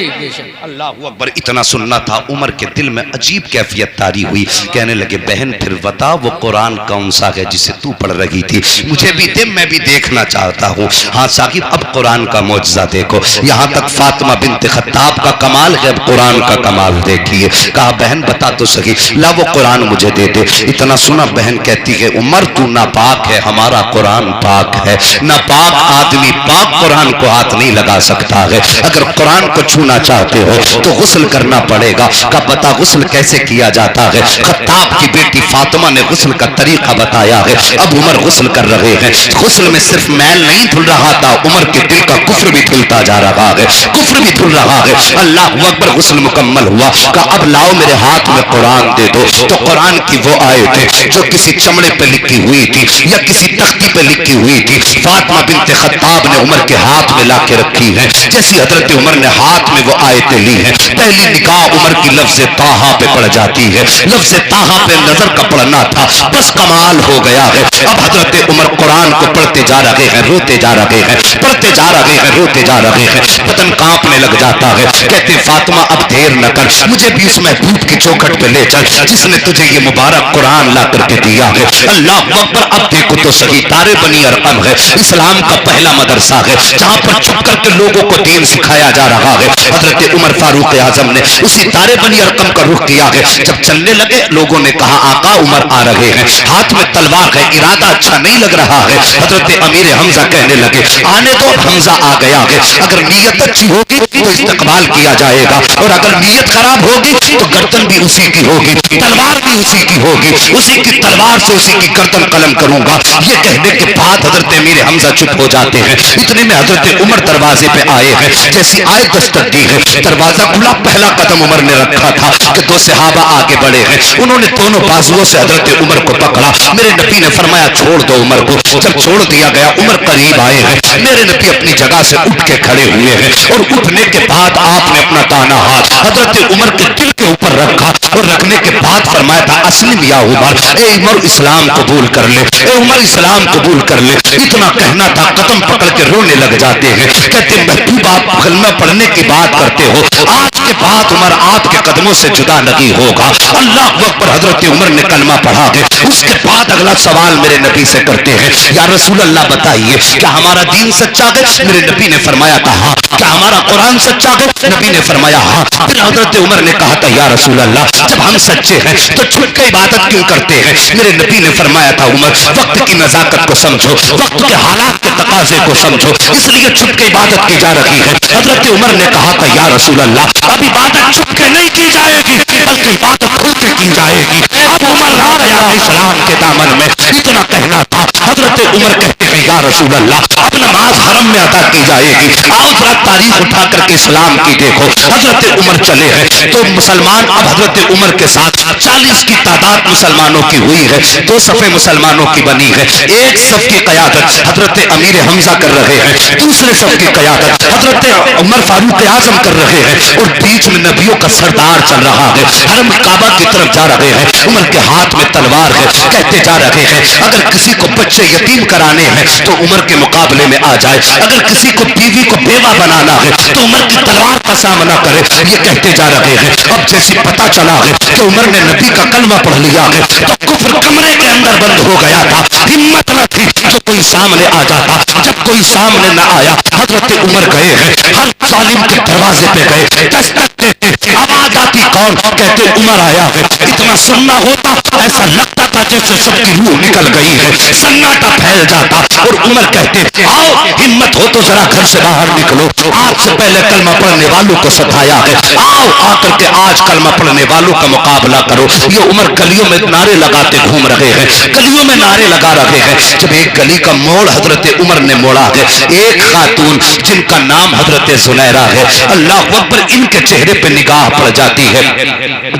اللہ اکبر. اتنا سننا تھا. عمر کے دل میں عجیب کیفیت طاری ہوئی. کہنے لگے بہن پھر بتا وہ قرآن کون سا ہے جسے تو پڑھ رہی تھی؟ مجھے بھی دے, میں بھی دیکھنا چاہتا ہوں. ہاں صاحب اب قرآن کا معجزہ دیکھو. یہاں تک فاطمہ بنت خطاب کا کمال ہے, اب قرآن کا کمال دیکھیے. کہا بہن بتا تو صحیح. لا وہ قرآن مجھے دے دے. اتنا سنا بہن کہتی ہے عمر تو ناپاک ہے, ہمارا قرآن پاک ہے. ناپاک آدمی پاک قرآن کو ہاتھ نہیں لگا سکتا ہے. اگر قرآن کو چھونا چاہتے ہو تو غسل کرنا پڑے گا. کا پتہ غسل کیسے کیا جاتا ہے؟ خطاب کی بیٹی فاطمہ نے غسل کا طریقہ بتایا ہے. اب عمر غسل کر رہے ہیں. غسل میں صرف میل نہیں دھل رہا تھا, عمر کے دل کا کفر بھی دھلتا جا رہا ہے, کفر بھی دھل رہا ہے. اللہ اکبر. غسل مکمل ہوا. کہا اب لاؤ میرے ہاتھ میں قرآن دے دو. تو قرآن کی وہ آیتیں جو کسی چمڑے پہ لکھی ہوئی تھی یا کسی تختی پہ لکھی ہوئی تھی فاطمہ بنت خطاب نے عمر کے ہاتھ میں لا کے رکھی ہیں. جیسی حضرت عمر نے ہاتھ میں وہ آیتیں لی ہیں, پہلی نگاہ عمر کی لفظ طٰہٰ پہ پڑ جاتی ہے. لفظ طٰہٰ پہ نظر کا پڑنا تھا, بس کمال ہو گیا ہے. اب حضرت عمر قرآن کو پڑھتے جا رہے ہیں، روتے جا رہے ہیں، پڑھتے جا رہے ہیں، روتے جا رہے ہیں، بدن کانپنے لگ جاتا ہے. کہتے ہیں فاطمہ اب دیر نہ کر، مجھے بھی اس محبوب کی چوکھٹ پہ لے چل جس نے تجھے یہ مبارک قرآن لا کر کے دیا ہے. اللہ اکبر. اب دیکھو تو صحیح، تارے بنی ارقم ہے اسلام کا پہلا مدرسہ ہے جہاں پر چھپ کر کے لوگوں کو دین سکھایا جا رہا ہے. حضرت عمر فاروق اعظم نے اسی تارے بنی ارقم کا رخ کیا ہے. جب چلنے لگے لوگوں نے کہا آقا عمر آ رہے ہیں، ہاتھ میں تلوار ہے، ارادہ اچھا نہیں لگ رہا ہے. حضرت امیر حمزہ کہنے لگے آنے دو، حمزہ آ گیا ہے. اگر نیت اچھی ہوگی تو استقبال کیا جائے گا، اور اگر نیت خراب ہوگی تو گردن بھی اسی کی ہوگی، تلوار بھی اسی کی ہوگی، اسی کی تلوار سے اسی کی گردن قلم کروں گا. یہ کہنے کے بعد حضرت امیر حمزہ چپ ہو جاتے ہیں. اتنے میں حضرت عمر دروازے پہ آئے ہیں. جیسی آئے دستک دی ہے، دروازہ کھلا، پہلا قدم عمر نے رکھا تھا کہ دو صحابہ آگے بڑھے ہیں. انہوں نے دونوں بازوؤں سے حضرت عمر کو پکڑا. میرے نبی نے فرمایا چھوڑ دو عمر کو. جب چھوڑ دیا گیا عمر قریب آئے ہیں. میرے نبی اپنی جگہ سے اٹھ کے کھڑے ہوئے ہیں اور اٹھنے کے بعد آپ نے اپنا دانا ہاتھ حضرت عمر کے دل کے اوپر رکھا اور رکھنے کے بعد فرمایا تھا اسلم یا عمر، اے عمر اسلام قبول کر لے، اے عمر اسلام قبول کر لے. اتنا کہنا تھا قدم پکڑ کے رونے لگ جاتے ہیں. کہتے محبوب آپ کلمہ پڑھنے کی بات کرتے ہو، آج کے بعد عمر آپ کے قدموں سے جدا نہیں ہوگا. اللہ اکبر. حضرت عمر نے کلمہ پڑھا ہے. اس کے بعد اگلا سوال میرے نبی سے کرتے ہیں، یا رسول اللہ بتائیے کیا ہمارا دین سچا ہے؟ میرے نبی نے فرمایا تھا ہاں. کیا ہمارا قرآن سچا ہے؟ نبی نے فرمایا ہاں. پھر حضرت عمر نے کہا تھا یا رسول اللہ جب ہم سچے ہیں تو چھپ کے عبادت کیوں کرتے ہیں؟ میرے نبی نے فرمایا تھا عمر وقت کی نزاکت کو سمجھو، وقت کے حالات کے تقاضے کو سمجھو، اس لیے چھپ کے عبادت کی جا رہی ہے. حضرت عمر نے کہا تھا یا رسول اللہ اب عبادت چھپ کے نہیں کی جائے گی بلکہ عبادت کھل کے کی جائے گی. اب عمر آ گیا اسلام کے دامن میں. اتنا کہنا تھا. حضرت عمر کہتے ہیں یا رسول اللہ اب نماز حرم میں ادا کی جائے گی. آؤ ذرا تاریخ اٹھا کر کے اسلام کی دیکھو. حضرت عمر چلے ہیں تو مسلمان اب حضرت عمر کے ساتھ 40 کی تعداد مسلمانوں کی ہوئی ہے. 2 صفیں مسلمانوں کی بنی ہے. ایک صف کی قیادت حضرت امیر حمزہ کر رہے ہیں، دوسرے صف کی قیادت حضرت عمر فاروق اعظم کر رہے ہیں، اور بیچ میں نبیوں کا سردار چل رہا ہے. حرم کعبہ کی طرف جا رہے ہیں. عمر کے ہاتھ میں تلوار ہے. کہتے جا رہے ہیں اگر کسی کو بچے یتیم کرانے ہیں تو عمر کے مقابلے میں آ جائے، اگر کسی کو بیوی کو بیوہ بنانا ہے تو عمر کی تلوار کا سامنا کرے. یہ کہتے جا رہے ہیں. اب جیسے پتا چلا ہے کہ عمر نے نبی کا کلمہ پڑھ لیا ہے تو کفر کمرے کے اندر بند ہو گیا تھا. ہمت نہ تھی جو کوئی سامنے آ جاتا. جب کوئی سامنے نہ آیا حضرت عمر گئے ہیں، ہر ظالم کے دروازے پہ گئے، دستک دیتے. آواز آتی کون؟ کہتے عمر آیا ہے. اتنا سننا ہوتا ایسا لگتا تھا جیسے سب کی روح نکل گئی ہے، سناٹا پھیل جاتا. اور عمر کہتے آؤ ہمت ہو تو ذرا گھر سے باہر نکلو، آپ سے پہلے کلمہ پڑھنے والوں کو ستایا ہے، آؤ آ کر کے آج کلمہ پڑھنے والوں کا مقابلہ کرو. یہ عمر گلیوں میں نعرے لگاتے گھوم رہے ہیں، گلیوں میں نعرے لگا رہے ہیں. جب ایک گلی کا موڑ حضرت عمر نے موڑا ہے، ایک خاتون جن کا نام حضرت زنیرہ ہے، اللہ اکبر، ان کے چہرے پہ نگاہ پڑ جاتی ہے.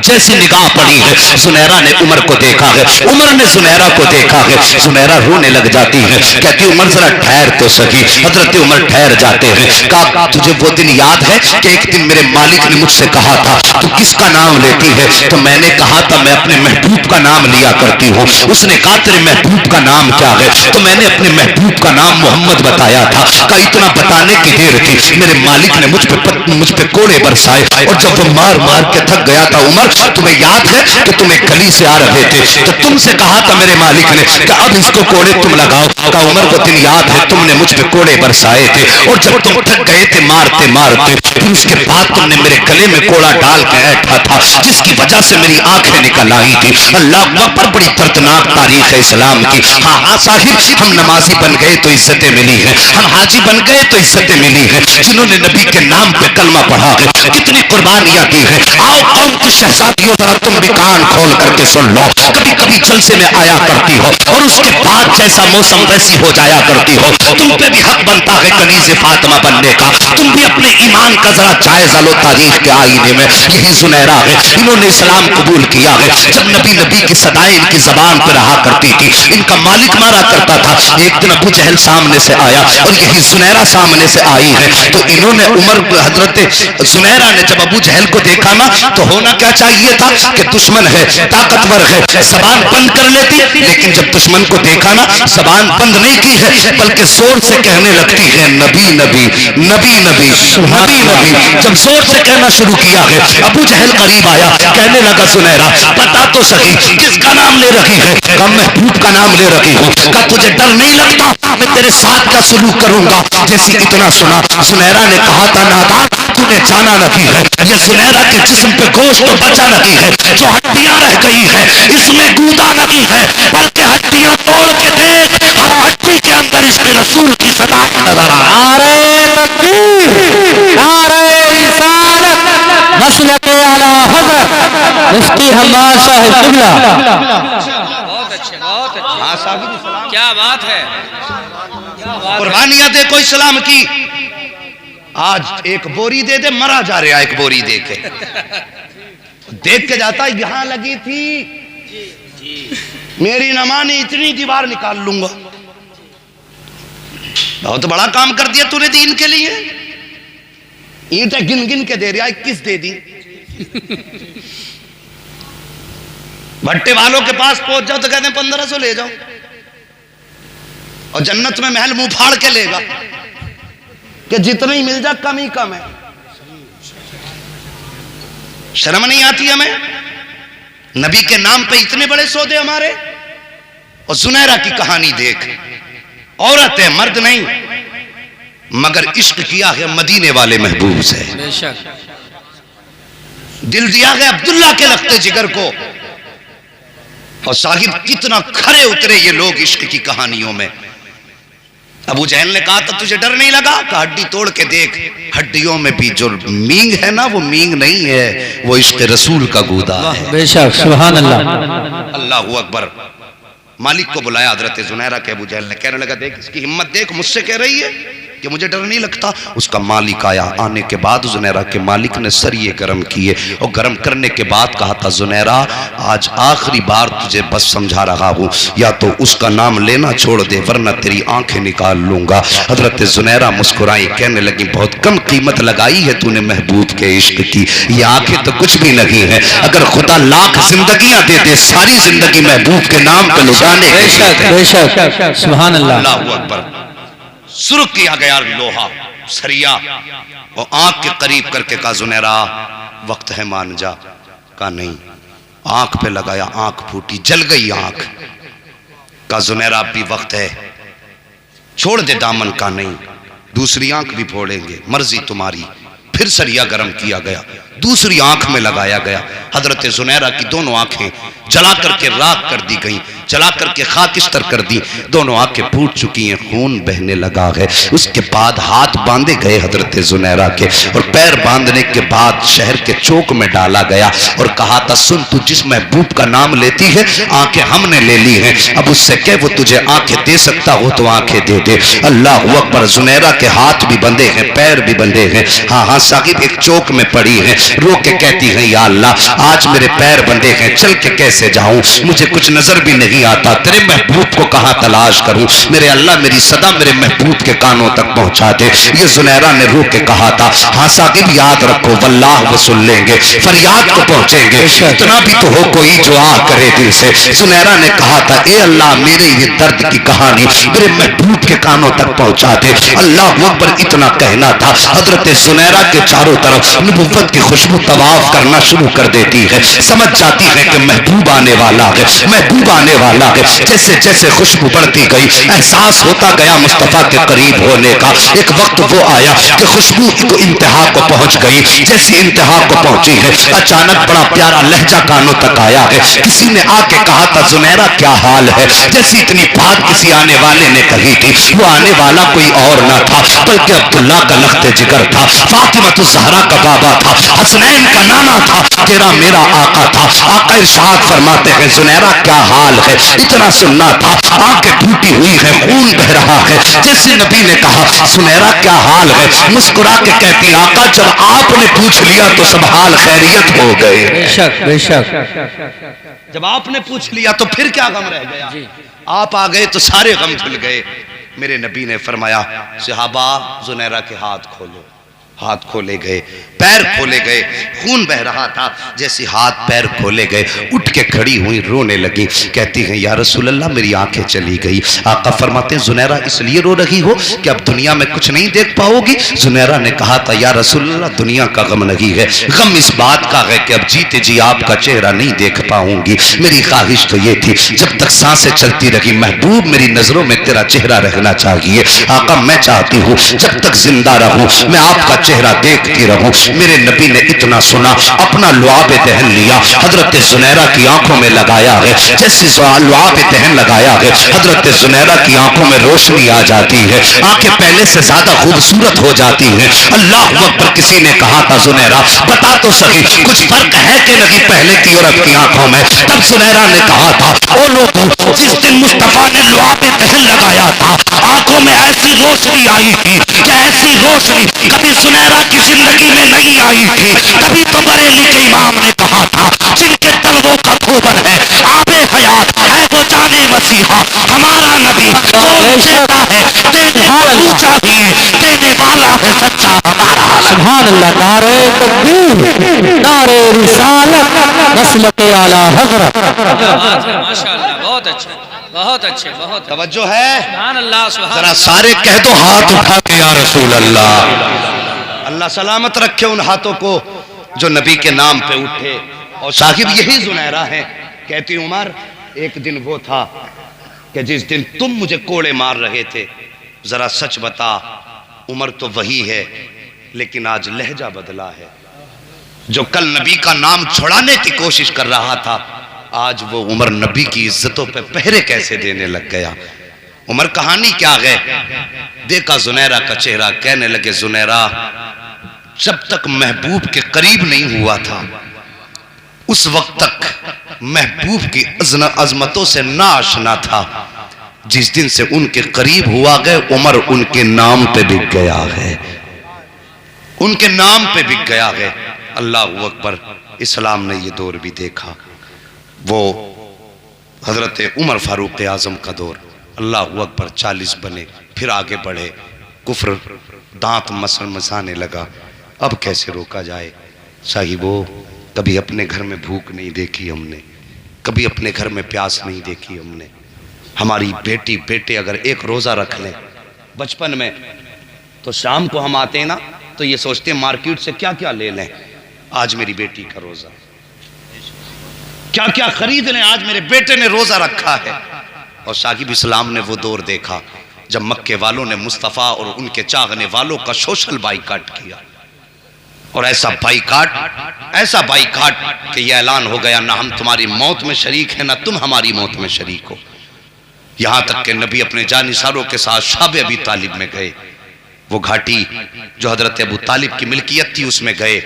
جیسی نگاہ پڑی ہے زنیرہ نے عمر کو دیکھا ہے، عمر نے زنیرہ کو دیکھا ہے. زنیرہ رونے لگ جاتی ہے. کہتی عمر ذرا ٹھہر تو سکی. حضرت عمر ٹھہر جاتے ہیں. کہا تجھے وہ دن یاد ہے کہ ایک دن میرے مالک نے مجھ سے کہا تھا تو کس کا نام لیتی ہے؟ تو میں نے کہا تھا میں اپنے محبوب کا نام لیا کرتی ہوں. اس نے کہا تیرے محبوب کا نام کیا ہے؟ تو میں نے اپنے محبوب کا نام محمد بتایا تھا. کہا اتنا بتانے کی دیر تھی میرے مالک نے مجھ پہ کوڑے برسائے، اور جب وہ مار مار کے تھک گیا تھا عمر تمہیں یاد ہے کہ تم ایک گلی سے آ رہے تھے تو تم سے کہا تھا میرے مالک نے کہ اب اس کو کوڑے تم لگاؤ. کہا عمر وہ دن یاد ہے تم نے مجھ پہ کوڑے برسائے تھے، اور جب تم تھک گئے تھے مارتے مارتے پھر اس کے بعد تم نے میرے گلے میں کوڑا ڈال کے ایٹھا تھا جس کی وجہ سے میری آنکھیں نکل آئی تھی. اللہ اکبر، بڑی دردناک تاریخ ہے اسلام کی. ہاں ہاں صاحب، ہم نمازی بن گئے تو عزتیں ملی ہیں، ہم حاجی بن گئے تو عزتیں ملی ہیں. جنہوں نے نبی کے نام پہ کلمہ پڑھا ہے کتنی قربانیاں دی ہیں. آؤ قوم کی شہزادیوں ذرا تم بھی کان کھول کر کے سن لو. کبھی کبھی جلسے میں آیا کرتی ہو اور اس کے بعد جیسا موسم ویسی ہو جایا کرتی ہو. تم پہ بھی حق بنتا ہے کنیز فاطمہ بننے کا. تم بھی اپنے ایمان کا ذرا جائزہ لو تاریخ کے آئینے میں. یہی زنیرہ ہے، انہوں نے اسلام قبول کیا ہے. جب نبی کی صدائیں ان کی زبان پہ رہا کرتی تھی، ان کا مالک مارا کرتا تھا. ایک دن ابو جہل سامنے سے آیا اور یہی زنیرہ سامنے سے آئی ہے. تو انہوں نے حضرت زنیرہ نے جب ابو جہل کو دیکھا نا تو ہونا کیا چاہیے تھا کہ دشمن ہے، طاقتور ہے، زبان بند کر لیتی، لیکن جب دشمن کو دیکھا نا زبان بند نہیں کی ہے بلکہ زور سے کہنے لگتی ہے نبی نبی نبی نبی نبی نبی۔ جب زور سے کہنا شروع کیا ہے ابو جہل قریب آیا، کہنے لگا زنیرہ بتا تو صحیح کس کا نام لے رہی ہے؟ کہا محبوب کا نام لے رہی ہوں۔ کہا تجھے ڈر نہیں لگتا میں تیرے ساتھ کا سلوک کروں گا؟ جیسی اتنا سنا زنیرہ نے کہا تھا نادان تو نے جانا نہیں ہے، یہ زنیرہ کے جسم پہ گوشت تو بچا نہیں ہے، جو ہڈیاں رہ گئی ہے اس میں گودا نہیں ہے، بلکہ ہڈیاں توڑ کے دیکھ ہر ہڈی کے اندر اس کے رسول کی صدا نظر آ رہا ہے۔ نعرہ تکبیر، نعرہ رسالت، مسلک اعلی حضرت مفتی حماد صاحب قبلہ۔ بہت اچھے بہت اچھے، کیا بات ہے، قربانیاں دے کوئی سلام کی۔ آج ایک بوری دے دے مرا جا رہا ایک بوری دے کے، دیکھ کے جاتا یہاں لگی تھی میری نہ مانی اتنی دیوار نکال لوں گا۔ بہت بڑا کام کر دیا تو نے دین کے لیے، اینٹیں گن گن کے دے رہا 21 دے دی۔ بھٹے والوں کے پاس پہنچ جاؤ تو کہتے ہیں 1500 لے جاؤ، اور جنت میں محل منہ پھاڑ کے لے گا کہ جتنا ہی مل جا کم ہی کم ہے۔ شرم نہیں آتی ہمیں؟ نبی کے نام پہ اتنے بڑے سودے ہمارے۔ اور زنیرہ کی کہانی دیکھ، عورت ہے مرد نہیں، مگر عشق کیا ہے مدینے والے محبوب سے، بے شک، دل دیا ہے عبداللہ کے لخت جگر کو۔ اور صاحب کتنا کھرے اترے یہ لوگ عشق کی کہانیوں میں۔ ابو جہل نے کہا تھا تجھے ڈر نہیں لگا؟ کہ ہڈی توڑ کے دیکھ، ہڈیوں میں بھی جو مینگ ہے نا وہ مینگ نہیں ہے، وہ عشق رسول کا گودا ہے۔ بے شک، سبحان اللہ۔ اللہ اکبر۔ مالک کو بلایا حضرت زنیرہ کے، ابو جہل نے کہنے لگا دیکھ اس کی ہمت دیکھ، مجھ سے کہہ رہی ہے کہ مجھے ڈر نہیں لگتا۔ اس کا مالک آیا، آنے کے بعد زنیرہ کے مالک نے سریے گرم کیے، اور گرم کرنے کے بعد کہا تھا زنیرہ آج آخری بار تجھے بس سمجھا رہا ہوں، یا تو اس کا نام لینا چھوڑ دے ورنہ تیری آنکھیں نکال لوں گا۔ حضرت زنیرہ مسکرائی، کہنے لگی بہت کم قیمت لگائی ہے تو نے محبوب کے عشق کی، یہ آنکھیں تو کچھ بھی نہیں ہیں، اگر خدا لاکھ زندگیاں دے دے ساری زندگی محبوب کے نام پہ لٹانے بے شک، بے شک، سبحان اللہ۔ اللہ اکبر۔ سرخ کیا گیا لوہا سریا، اور آنکھ کے قریب کر کے کہا زنیرہ وقت ہے مان جا۔ کہا نہیں، آنکھ پہ لگایا، آنکھ پھوٹی، جل گئی آنکھ۔ کہا زنیرہ اب بھی وقت ہے، چھوڑ دے دامن۔ کا نہیں، دوسری آنکھ بھی پھوڑیں گے، مرضی تمہاری۔ پھر سریا گرم کیا گیا، دوسری آنکھ میں لگایا گیا۔ حضرت زنیرہ کی دونوں آنکھیں جلا کر کے راکھ کر دی گئیں، جلا کر کے خاکستر کر دی، دونوں آنکھیں پھوٹ چکی ہیں، خون بہنے لگا ہے۔ اس کے بعد ہاتھ باندھے گئے حضرت زنیرہ کے، اور پیر باندھنے کے بعد شہر کے چوک میں ڈالا گیا، اور کہا تھا سن تو جس محبوب کا نام لیتی ہے آنکھیں ہم نے لے لی ہیں، اب اس سے کہ وہ تجھے آنکھیں دے سکتا ہو تو آنکھیں دے دے۔ اللہ اکبر۔ زنیرہ کے ہاتھ بھی بندھے ہیں، پیر بھی بندھے ہیں، ہاں ہاں صاحب ایک چوک میں پڑی ہیں، رو کے کہتی ہیں یا اللہ آج میرے پیر بندھے ہیں، چل کے کیسے جاؤں، مجھے کچھ نظر بھی نہیں آتا، تیرے محبوب کو کہاں تلاش کروں، میرے اللہ میری صدا میرے محبوب کے کانوں تک پہنچا دے۔ یہ زنیرہ نے رو کے کہا تھا ہاں صاحب یاد رکھو واللہ وہ سن لیں گے، فریاد کو پہنچیں گے، اتنا بھی تو ہو کوئی جو آ کرے دل سے۔ زنیرہ نے کہا تھا اے اللہ میرے یہ درد کی کہانی میرے محبوب کے کانوں تک پہنچا دے۔ اللہ اکبر۔ اتنا کہنا تھا حضرت زنیرہ کے چاروں طرف نبوت کی خوشبو طواف کرنا شروع کر دیتی ہے، سمجھ جاتی ہے کہ محبوب آنے والا ہے، محبوب آنے والا ہے۔ جیسے جیسے خوشبو بڑھتی گئی احساس ہوتا گیا مصطفیٰ کے قریب ہونے کا۔ ایک وقت وہ آیا کہ خوشبو کو انتہا کو پہنچ گئی، جیسی انتہا کو پہنچی ہے اچانک بڑا پیارا لہجہ کانوں تک آیا ہے۔ کسی نے آ کے کہا تھا زنیرہ کیا حال ہے، جیسی اتنی بات کسی آنے والے نے کہی تھی۔ وہ آنے والا کوئی اور نہ تھا بلکہ عبداللہ کا لخت جگر تھا، فاطمۃ الزہرا کا بابا تھا، حسنین کا نانا تھا، تیرا میرا آقا تھا۔ آقا ارشاد فرماتے ہیں زنیرہ کیا حال ہے، اتنا سننا تھا، آنکھیں ٹوٹی ہوئی ہے، خون بہ رہا ہے۔ جیسے نبی نے کہا زنیرہ کیا حال ہے، مسکرا کے کہتی آقا جب آپ نے پوچھ لیا تو سب حال خیریت ہو گئے۔ بے شک، بے شک۔ جب آپ نے پوچھ لیا تو پھر کیا غم رہ گیا، آپ آ گئے تو سارے غم دھل گئے۔ میرے نبی نے فرمایا صحابہ زنیرہ کے ہاتھ کھولو۔ ہاتھ کھولے گئے، پیر کھولے گئے، خون بہ رہا تھا، جیسے ہاتھ پیر کھولے گئے اٹھ کے کھڑی ہوئی، رونے لگی، کہتی ہیں یا رسول اللہ میری آنکھیں چلی گئی۔ آقا فرماتے ہیں زنیرہ اس لیے رو رہی ہو کہ اب دنیا میں کچھ نہیں دیکھ پاؤ گی؟ زنیرہ نے کہا تھا یا رسول اللہ دنیا کا غم نہیں ہے، غم اس بات کا ہے کہ اب جیتے جی آپ کا چہرہ نہیں دیکھ پاؤں گی۔ میری خواہش تو یہ تھی جب تک سانسیں چلتی رہی محبوب میری نظروں میں تیرا چہرہ رہنا چاہیے۔ آقا میں چاہتی ہوں جب تک زندہ رہوں میں آپ کا چہرہ دیکھتی رہوں۔ میرے نبی نے اتنا سنا، اپنا لعاب دہن لیا، حضرت زنیرہ کی آنکھوں میں لگایا ہے، جیسے لعاب دہن لگایا ہے حضرت زنیرہ کی آنکھوں میں روشنی آ جاتی ہے، آنکھیں پہلے سے زیادہ خوبصورت ہو جاتی ہیں۔ اللہ اکبر، کسی نے کہا تھا زنیرہ بتا تو صحیح کچھ فرق ہے کہ نہیں پہلے کی عورت کی آنکھوں میں؟ تب زنیرہ نے کہا تھا او لوگوں جس دن مصطفیٰ نے لعاب دہن لگایا تھا آنکھوں میں ایسی روشنی آئی تھی کہ ایسی روشنی کبھی زنیرہ کی زندگی میں نہیں آئی تھی۔ کبھی تو بریلی کے امام نے کہا تھا جن کے تلووں کا تھوبن ہے آب حیات ہے وہ جانے مسیحا ہمارا نبی وہ کہتا ہے دینے کو چاہیے دینے والا ہے سچا ہمارا۔ سبحان اللہ، نعرہ تکبیر، نعرہ رسالت، مسلک اعلی حضرت۔ ماشاءاللہ، بہت اچھے بہت اچھے بہت توجہ ہے؟ سبحان اللہ سبحان ذرا سارے کہہ دو ہاتھ اٹھا کے یا رسول اللہ۔ اللہ سلامت رکھے ان ہاتھوں کو جو نبی کے نام پہ اٹھے۔ اور صاحب یہی زنیرہ ہے، کہتی عمر ایک دن وہ تھا کہ جس دن تم مجھے کوڑے مار رہے تھے، ذرا سچ بتا عمر تو وہی ہے لیکن آج لہجہ بدلا ہے۔ جو کل نبی کا نام چھڑانے کی کوشش کر رہا تھا آج وہ عمر نبی کی عزتوں پہ پہرے کیسے دینے لگ گیا۔ عمر کہانی کیا گئے؟ دیکھا زنیرہ کا چہرہ، کہنے لگے زنیرہ جب تک محبوب کے قریب نہیں ہوا تھا اس وقت تک محبوب کی عظمتوں سے ناآشنا تھا، جس دن سے ان کے قریب ہوا گئے عمر ان کے نام پہ بک گیا ہے، ان کے نام پہ بک گیا ہے۔ اللہ اکبر، اسلام نے یہ دور بھی دیکھا، وہ حضرت عمر فاروق اعظم کا دور۔ اللہ اکبر، 40 بنے، پھر آگے بڑھے، کفر دانت مسانے لگا، اب کیسے روکا جائے؟ صاحبو کبھی اپنے گھر میں بھوک نہیں دیکھی ہم نے، کبھی اپنے گھر میں پیاس نہیں دیکھی ہم نے۔ ہماری بیٹی بیٹے اگر ایک روزہ رکھ لیں بچپن میں تو شام کو ہم آتے ہیں نا تو یہ سوچتے ہیں مارکیٹ سے کیا کیا لے لیں، آج میری بیٹی کا روزہ، کیا کیا خرید لیں، آج میرے بیٹے نے روزہ رکھا ہے۔ اور شاکب اسلام نے وہ دور دیکھا جب مکے والوں نے مصطفیٰ اور ان کے چاہنے والوں کا سوشل بائیکاٹ کیا، اور ایسا بائیکاٹ کہ یہ اعلان ہو گیا نہ ہم تمہاری موت میں شریک ہیں نہ تم ہماری موت میں شریک ہو۔ یہاں تک کہ نبی اپنے جانثاروں کے ساتھ شاب ابی طالب میں گئے، وہ گھاٹی جو حضرت ابو طالب کی ملکیت تھی اس میں گئے،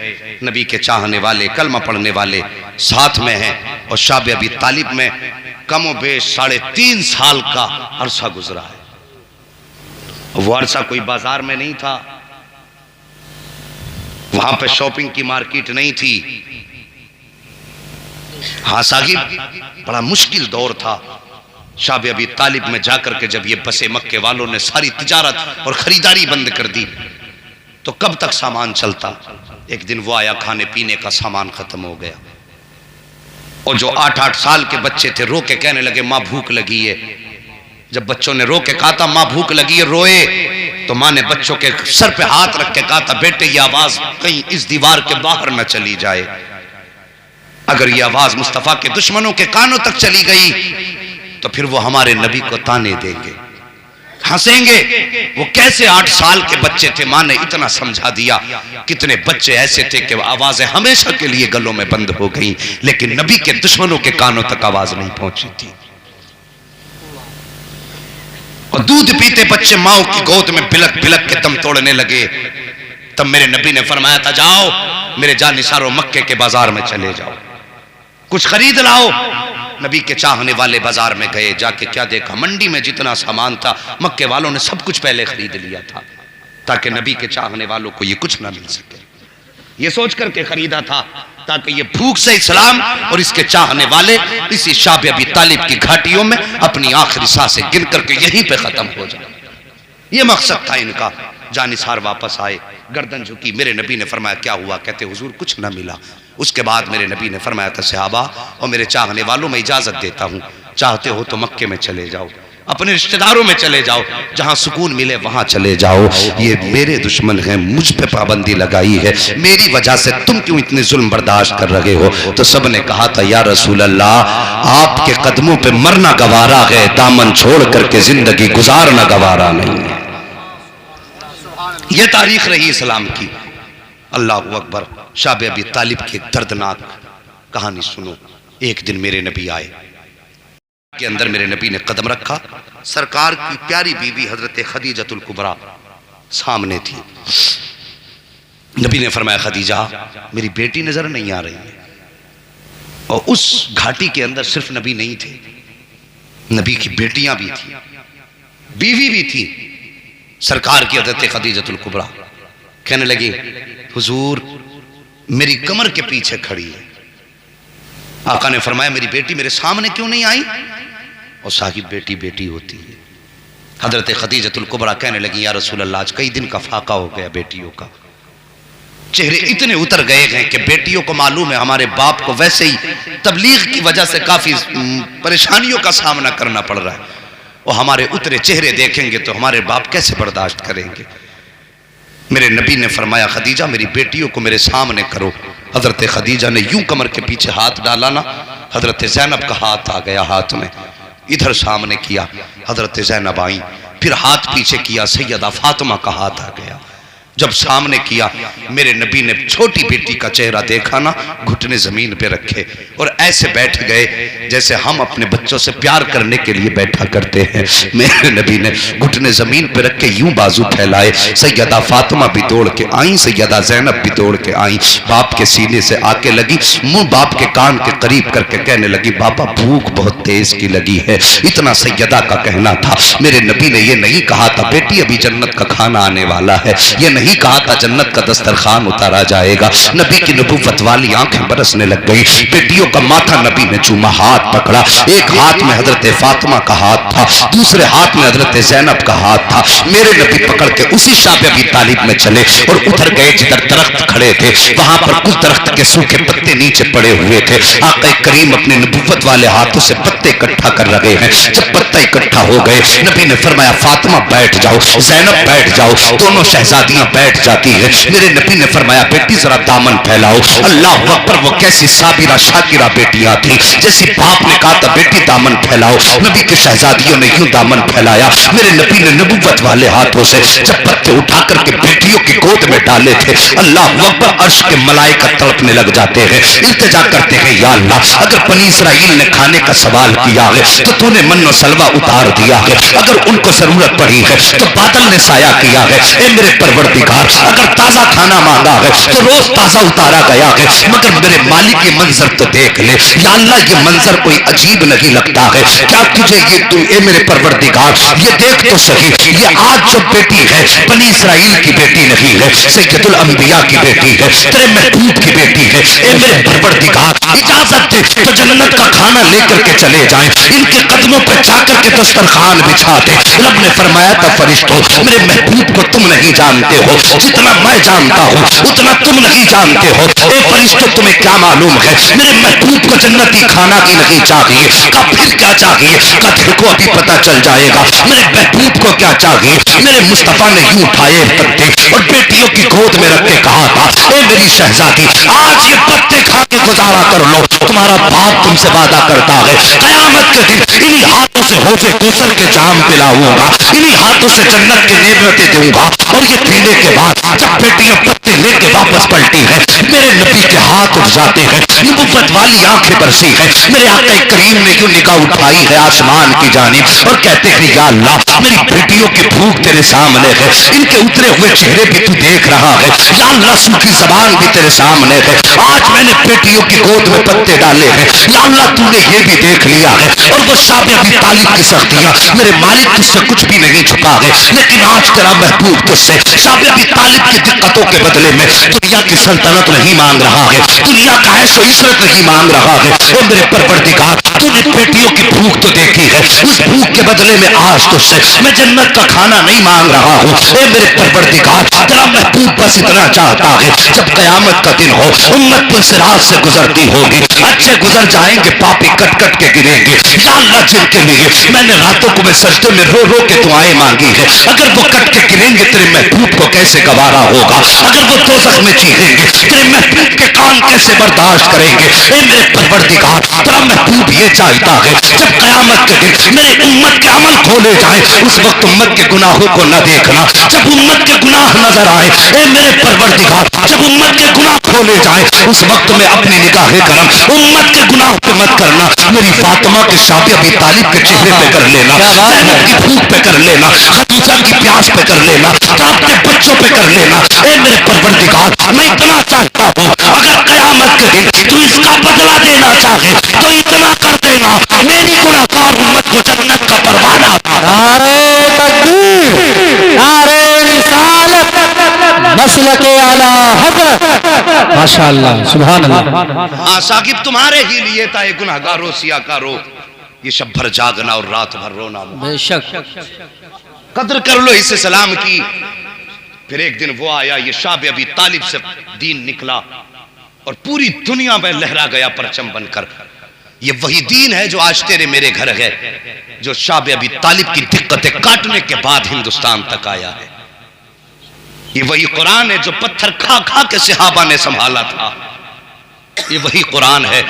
نبی کے چاہنے والے کلمہ پڑھنے والے ساتھ میں ہیں، اور شاب ابی طالب میں کم و بیش 3.5 سال کا عرصہ گزرا ہے۔ وہ عرصہ کوئی بازار میں نہیں تھا، وہاں پہ شاپنگ کی مارکیٹ نہیں تھی۔ ہاں صاحب بڑا مشکل دور تھا۔ شاب ابی طالب میں جا کر کے جب یہ بسے مکے والوں نے ساری تجارت اور خریداری بند کر دی تو کب تک سامان چلتا؟ ایک دن وہ آیا، کھانے پینے کا سامان ختم ہو گیا، اور جو 8 سال کے بچے تھے رو کے کہنے لگے ماں بھوک لگی ہے۔ جب بچوں نے رو کے کہا تھا ماں بھوک لگی ہے، روئے تو ماں نے بچوں کے سر پہ ہاتھ رکھ کے کہا تھا بیٹے یہ آواز کہیں اس دیوار کے باہر نہ چلی جائے، اگر یہ آواز مصطفیٰ کے دشمنوں کے کانوں تک چلی گئی تو پھر وہ ہمارے نبی کو تانے دیں گے، ہنسیں گے۔ وہ کیسے 8 سال کے بچے تھے، ماں نے اتنا سمجھا دیا۔ کتنے بچے ایسے تھے کہ آوازیں ہمیشہ کے لیے گلوں میں بند ہو گئیں، لیکن نبی کے دشمنوں کے کانوں تک آواز نہیں پہنچی تھی۔ اور دودھ پیتے بچے ماں کی گود میں بلک بلک کے دم توڑنے لگے، تب میرے نبی نے فرمایا تھا جاؤ میرے جانثاروں مکے کے بازار میں چلے جاؤ، کچھ خرید لاؤ۔ نبی کے چاہنے والے بازار میں گئے، جا کے کیا دیکھا، منڈی میں جتنا سامان تھا مکے والوں نے سب کچھ پہلے خرید لیا تھا تاکہ نبی کے چاہنے والوں کو یہ کچھ نہ مل سکے۔ یہ سوچ کر کے خریدا تھا تاکہ یہ بھوک سے اسلام اور اس کے چاہنے والے اسی شاب ابی طالب کی گھاٹیوں میں اپنی آخری سانسیں گن کر کے یہیں پہ ختم ہو جائے۔ یہ مقصد تھا ان کا۔ جانثار واپس آئے، گردن جھکی، میرے نبی نے فرمایا کیا ہوا؟ کہتے حضور کچھ نہ ملا۔ اس کے بعد میرے نبی نے فرمایا تھا صحابہ اور میرے چاہنے والوں میں اجازت دیتا ہوں، چاہتے ہو تو مکے میں چلے جاؤ، اپنے رشتہ داروں میں چلے جاؤ، جہاں سکون ملے وہاں چلے جاؤ، یہ میرے دشمن ہیں، مجھ پہ پابندی لگائی ہے، میری وجہ سے تم کیوں اتنے ظلم برداشت کر رہے ہو؟ تو سب نے کہا تھا یا رسول اللہ آپ کے قدموں پہ مرنا گوارا ہے، دامن چھوڑ کر کے زندگی گزارنا گوارا نہیں ہے۔ یہ تاریخ رہی اسلام کی۔ اللہ اکبر۔ شاہ ابی طالب کی ایک دردناک کہانی سنو۔ ایک دن میرے نبی آئے کے اندر، میرے نبی نے قدم رکھا، سرکار کی پیاری بیوی حضرت خدیجہ الکبریٰ سامنے تھی۔ نبی نے فرمایا خدیجہ میری بیٹی نظر نہیں آ رہی ہے۔ اور اس گھاٹی کے اندر صرف نبی نہیں تھے، نبی کی بیٹیاں بھی تھیں، بیوی بھی تھی، سرکار کی حضرت خدیجہ الکبریٰ کہنے لگی حضور میری کمر کے پیچھے کھڑی ہے۔ آقا نے فرمایا میری بیٹی میرے سامنے کیوں نہیں آئی؟ اور صاحب بیٹی بیٹی ہوتی ہے۔ حضرت خدیجہ الکبریٰ کہنے لگی یا رسول اللہ آج کئی دن کا فاقہ ہو گیا بیٹیوں کا، چہرے اتنے اتر گئے ہیں کہ بیٹیوں کو معلوم ہے ہمارے باپ کو ویسے ہی تبلیغ کی وجہ سے کافی پریشانیوں کا سامنا کرنا پڑ رہا ہے، اور ہمارے اترے چہرے دیکھیں گے تو ہمارے باپ کیسے برداشت کریں گے؟ میرے نبی نے فرمایا خدیجہ میری بیٹیوں کو میرے سامنے کرو۔ حضرت خدیجہ نے یوں کمر کے پیچھے ہاتھ ڈالا نا، حضرت زینب کا ہاتھ آ گیا ہاتھ میں، ادھر سامنے کیا، حضرت زینب آئیں، پھر ہاتھ پیچھے کیا، سیدہ فاطمہ کا ہاتھ آ گیا۔ جب سامنے کیا میرے نبی نے چھوٹی بیٹی کا چہرہ دیکھا نا، گھٹنے زمین پہ رکھے اور ایسے بیٹھ گئے جیسے ہم اپنے بچوں سے پیار کرنے کے لیے بیٹھا کرتے ہیں۔ میرے نبی نے گھٹنے زمین پہ رکھ کے یوں بازو پھیلائے، سیدہ فاطمہ بھی دوڑ کے آئیں، سیدہ زینب بھی دوڑ کے آئیں، باپ کے سینے سے آ کے لگی، منہ باپ کے کان کے قریب کر کے کہنے لگی بابا بھوک بہت تیز کی لگی ہے۔ اتنا سیدہ کا کہنا تھا۔ میرے نبی نے یہ نہیں کہا تھا بیٹی ابھی جنت کا کھانا آنے والا ہے، یہ نہیں کہا تھا جنت کا دسترخوان اتارا جائے گا۔ نبی کی نبوت والی آنکھیں برسنے لگ گئی، بیٹیوں کا ماتھا نبی نے چوما، ہاتھ پکڑا، ایک ہاتھ میں حضرت فاطمہ کا ہاتھ تھا، دوسرے ہاتھ میں حضرت زینب کا ہاتھ تھا۔ میرے نبی پکڑ کے اسی شاہ ابی طالب میں چلے اور ادھر گئے جدھر درخت کھڑے تھے، وہاں پر کچھ درخت کے سوکھے پتے نیچے پڑے ہوئے تھے۔ آقا کریم اپنے نبوت والے ہاتھوں سے پتے اکٹھا کر رہے ہیں۔ جب پتے اکٹھا ہو گئے نبی نے فرمایا فاطمہ بیٹھ جاؤ، زینب بیٹھ جاؤ، دونوں شہزادیاں بیٹھ جاتی ہے۔ میرے نبی نے فرمایا بیٹی ذرا دامن پھیلاؤ۔ اللہ اکبر، وہ کیسی صابرہ شاکرہ بیٹیاں تھیں، جیسی باپ نے کہا تھا بیٹی دامن پھیلاؤ، نبی کے شہزادیوں نے یوں دامن پھیلایا۔ میرے نبی نے نبوت والے ہاتھوں سے جب پتے اٹھا کر کے بیٹیوں کی گود میں ڈالے تھے، اللہ اکبر، عرش کے ملائکہ تڑپنے لگ جاتے ہیں، التجا کرتے ہیں یا اللہ اگر بنی اسرائیل نے کھانے کا سوال کیا ہے تو تو نے من و سلوہ اتار دیا ہے، اگر ان کو ضرورت پڑی ہے تو بادل نے سایہ کیا ہے، اے میرے پروردگار اگر تازہ کھانا مانگا ہے تو روز تازہ اتارا گیا ہے، مگر میرے مالک یہ منظر تو دیکھ لے یا اللہ، یہ منظر کوئی عجیب نہیں لگتا ہے کیا تجھے؟ یہ تو اے میرے پروردگار یہ دیکھ تو صحیح، یہ آج جو بیٹی ہے بنی اسرائیل کی بیٹی نہیں ہے، سید الانبیاء کی بیٹی ہے، تیرے محبوب کی بیٹی ہے، اے میرے پروردگار اجازت دے تو جنت کا کھانا لے کر کے چلے جائیں، ان کے قدموں پہ جا کر کے دسترخوان بچھا دے۔ رب نے فرمایا تھا فرشتوں میرے محبوب کو تم نہیں جانتے ہو، جتنا میں جانتا ہوں اتنا تم نہیں جانتے ہو۔ اے فرشتوں تمہیں کیا معلوم ہے میرے محبوب کو جنتی کھانا ہی نہیں چاہیے؟ کا پھر کیا چاہیے؟ کا دل کو ابھی پتہ چل جائے گا میرے محبوب کو کیا چاہیے۔ میرے مصطفیٰ نے یوں اٹھائے پتے اور بیٹیوں کی گود میں رکھ کے کہا تھا اے میری شہزادی آج یہ پتے کھا کے گزارا کر لو، تمہارا باپ تم سے وعدہ کرتا ہے قیامت کے دن انہی ہاتھوں سے حوض کوثر کے جام پلاؤں گا، انہی ہاتھوں سے جنت کے نعمتیں دوں گا۔ اور یہ پینے کے بعد جب بیٹیاں پتے لے کے واپس پلٹی ہے میرے نبی کے ہاتھ اٹھ جاتے ہیں، نبوت والی آنکھیں برسی ہیں، میرے آقا کریم نے یوں نگاہ اٹھائی ہے آسمان کی جانب اور کہتے ہیں یا اللہ میری بیٹیوں کی بھوک تیرے سامنے ہے، ان کے اترے ہوئے چہرے بھی تو دیکھ رہا ہے، یا اللہ سوکھی زبان بھی تیرے سامنے ہے. آج میں نے بیٹیوں کی گود میں پتے ڈالے ہیں یا اللہ تو نے یہ بھی دیکھ لیا ہے. اور وہ شاب ابی طالب کی سختیاں میرے مالک تجھ سے کچھ بھی نہیں چھپا ہے, لیکن آج تیرا محبوب تجھ سے شاب ابی طالب کی دقتوں کے بدلے میں دنیا کی سلطنت نہیں مانگ رہا ہے, دنیا کا عیش و عشرت نہیں مانگ رہا ہے. اے میرے پروردگار تو نے بیٹیوں کی بھوک تو دیکھی ہے, اس بھوک کے بدلے میں آج تجھ سے میں جنت کا کھانا نہیں مانگ رہا ہوں. اے میرے پروردگار تیرا محبوب بس اتنا چاہتا ہے جب قیامت کا دن ہو, امت پل صراط سے گزرتی ہوگی, اچھے گزر جائیں گے, پاپی کٹ کٹ کے گریں گے. یا اللہ جن کے لیے میں نے راتوں کو میں سجدے میں رو رو کے دعائیں مانگی ہے, اگر وہ کٹ کے گریں گے تیرے محبوب کو کیسے گوارا ہوگا, اگر وہ دوزخ میں چیخیں گے تیرے محبوب کے کان کیسے برداشت کریں گے. اے میرے پروردگار تیرا محبوب یہ چاہتا ہے جب قیامت کے دن میرے امت کے عمل کھولے جائیں اس وقت امت کے گناہوں کو نہ دیکھنا, جب امت کے گناہ نظر آئے اے میرے پروردگار جب امت کے گناہ کھولے جائیں اس وقت میں اپنی نگاہ کرم امت کے گناہ پہ مت کرنا, میری فاطمہ کے شاب ابی طالب کے چہرے پہ کر لینا, زینب کی بھوک پہ کر لینا, خدیجہ کی پیاس پہ کر لینا, آپ کے بچوں پہ کر لینا. اے میرے پروردگار میں اتنا چاہتا ہوں اگر قیامت کے دن تو اس کا بدلہ دینا چاہے تو اتنا کر دینا, میری گناہگار امت کو جنت کا پروانہ. نعرہ تکبیر, نعرہ رسالت, مسلک اعلی حضرت. ماشاءاللہ, سبحان اللہ. ہاں ثاقب تمہارے ہی لیے تھا یہ گناہگارو سیاکارو, یہ شب بھر جاگنا اور رات بھر رونا. بے شک قدر کر لو اسے سلام کی. پھر ایک دن وہ آیا, یہ شاب ابی طالب سے دین نکلا اور پوری دنیا میں لہرا گیا پرچم بن کر. یہ وہی دین ہے جو آج تیرے میرے گھر ہے, جو شاب ابی طالب کی دقتیں کاٹنے کے بعد ہندوستان تک آیا ہے. یہ وہی قرآن ہے جو پتھر کھا کھا کے صحابہ نے سنبھالا تھا. یہ وہی قرآن ہے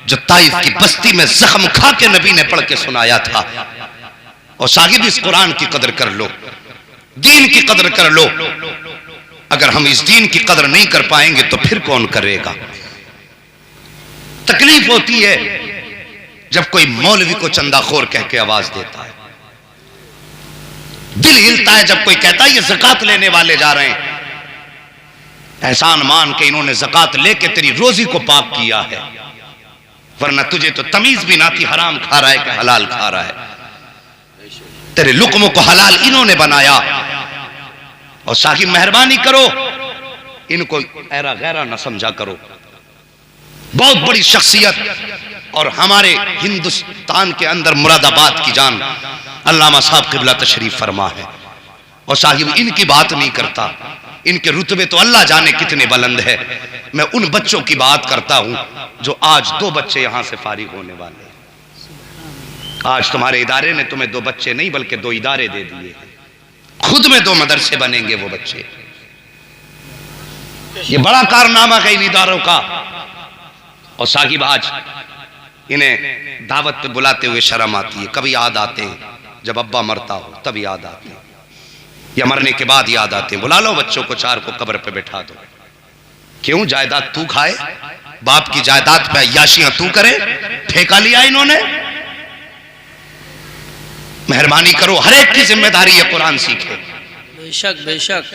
جو طائف کی بستی میں زخم کھا کے نبی نے پڑھ کے سنایا تھا. اور صاحب اس قرآن کی قدر کر لو, دین کی قدر کر لو. اگر ہم اس دین کی قدر نہیں کر پائیں گے تو پھر کون کرے گا. تکلیف ہوتی ہے جب کوئی مولوی کو چندہ خور کہہ کے آواز دیتا ہے, دل ہلتا ہے جب کوئی کہتا ہے یہ زکات لینے والے جا رہے ہیں. احسان مان کے انہوں نے زکات لے کے تیری روزی کو پاک کیا ہے, ورنہ تجھے تو تمیز بھی نہ تھی حرام کھا رہا ہے کہ حلال کھا رہا ہے. تیرے لقموں کو حلال انہوں نے بنایا. اور صاحب مہربانی کرو ان کو ایرا غیرہ نہ سمجھا کرو. بہت بڑی شخصیت اور ہمارے ہندوستان کے اندر مراد آباد کی جان علامہ صاحب قبلہ تشریف فرما ہے. اور صاحب ان کی بات نہیں کرتا, ان کے رتبے تو اللہ جانے کتنے بلند ہے. میں ان بچوں کی بات کرتا ہوں جو آج 2 بچے یہاں سے فارغ ہونے والے ہیں. آج تمہارے ادارے نے تمہیں 2 بچے نہیں بلکہ 2 ادارے دے دیے, خود میں 2 مدرسے بنیں گے وہ بچے. یہ بڑا کارنامہ ہے ان اداروں کا. اور صاحب آج انہیں دعوت پہ بلاتے ہوئے شرم آتی ہے. کبھی یاد آتے ہیں جب ابا مرتا ہو تب یاد آتے ہیں, یا مرنے کے بعد یاد آتے ہیں. بلا لو بچوں کو 4 کو قبر پہ بٹھا دو. کیوں جائیداد تو کھائے, باپ کی جائیداد پہ عیاشیاں تو کرے, ٹھیکہ لیا انہوں نے. مہربانی کرو, ہر ایک کی ذمہ داری ہے قرآن سیکھے. بے شک بے شک.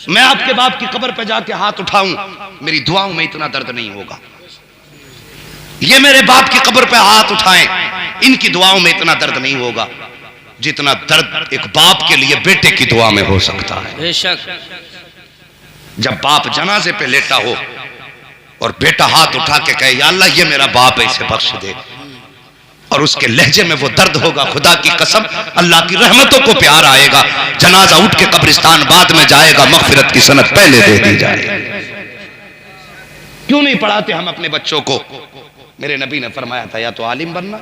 میں آپ کے باپ کی قبر پہ جا کے ہاتھ اٹھاؤں, میری دعاؤں میں اتنا درد نہیں ہوگا. یہ میرے باپ کی قبر پہ ہاتھ اٹھائیں, ان کی دعاؤں میں اتنا درد نہیں ہوگا جتنا درد ایک باپ کے لیے بیٹے کی دعا میں ہو سکتا ہے. بے شک. جب باپ جنازے پہ لیٹا ہو اور بیٹا ہاتھ اٹھا کے کہے یا اللہ یہ میرا باپ ہے اسے بخش دے, اور اس کے لہجے میں وہ درد ہوگا, خدا کی قسم اللہ کی رحمتوں کو پیار آئے گا. جنازہ اٹھ کے قبرستان بعد میں جائے گا, مغفرت کی سند پہلے دے دی جائے. کیوں نہیں پڑھاتے ہم اپنے بچوں کو؟ میرے نبی نے فرمایا تھا یا تو عالم بننا,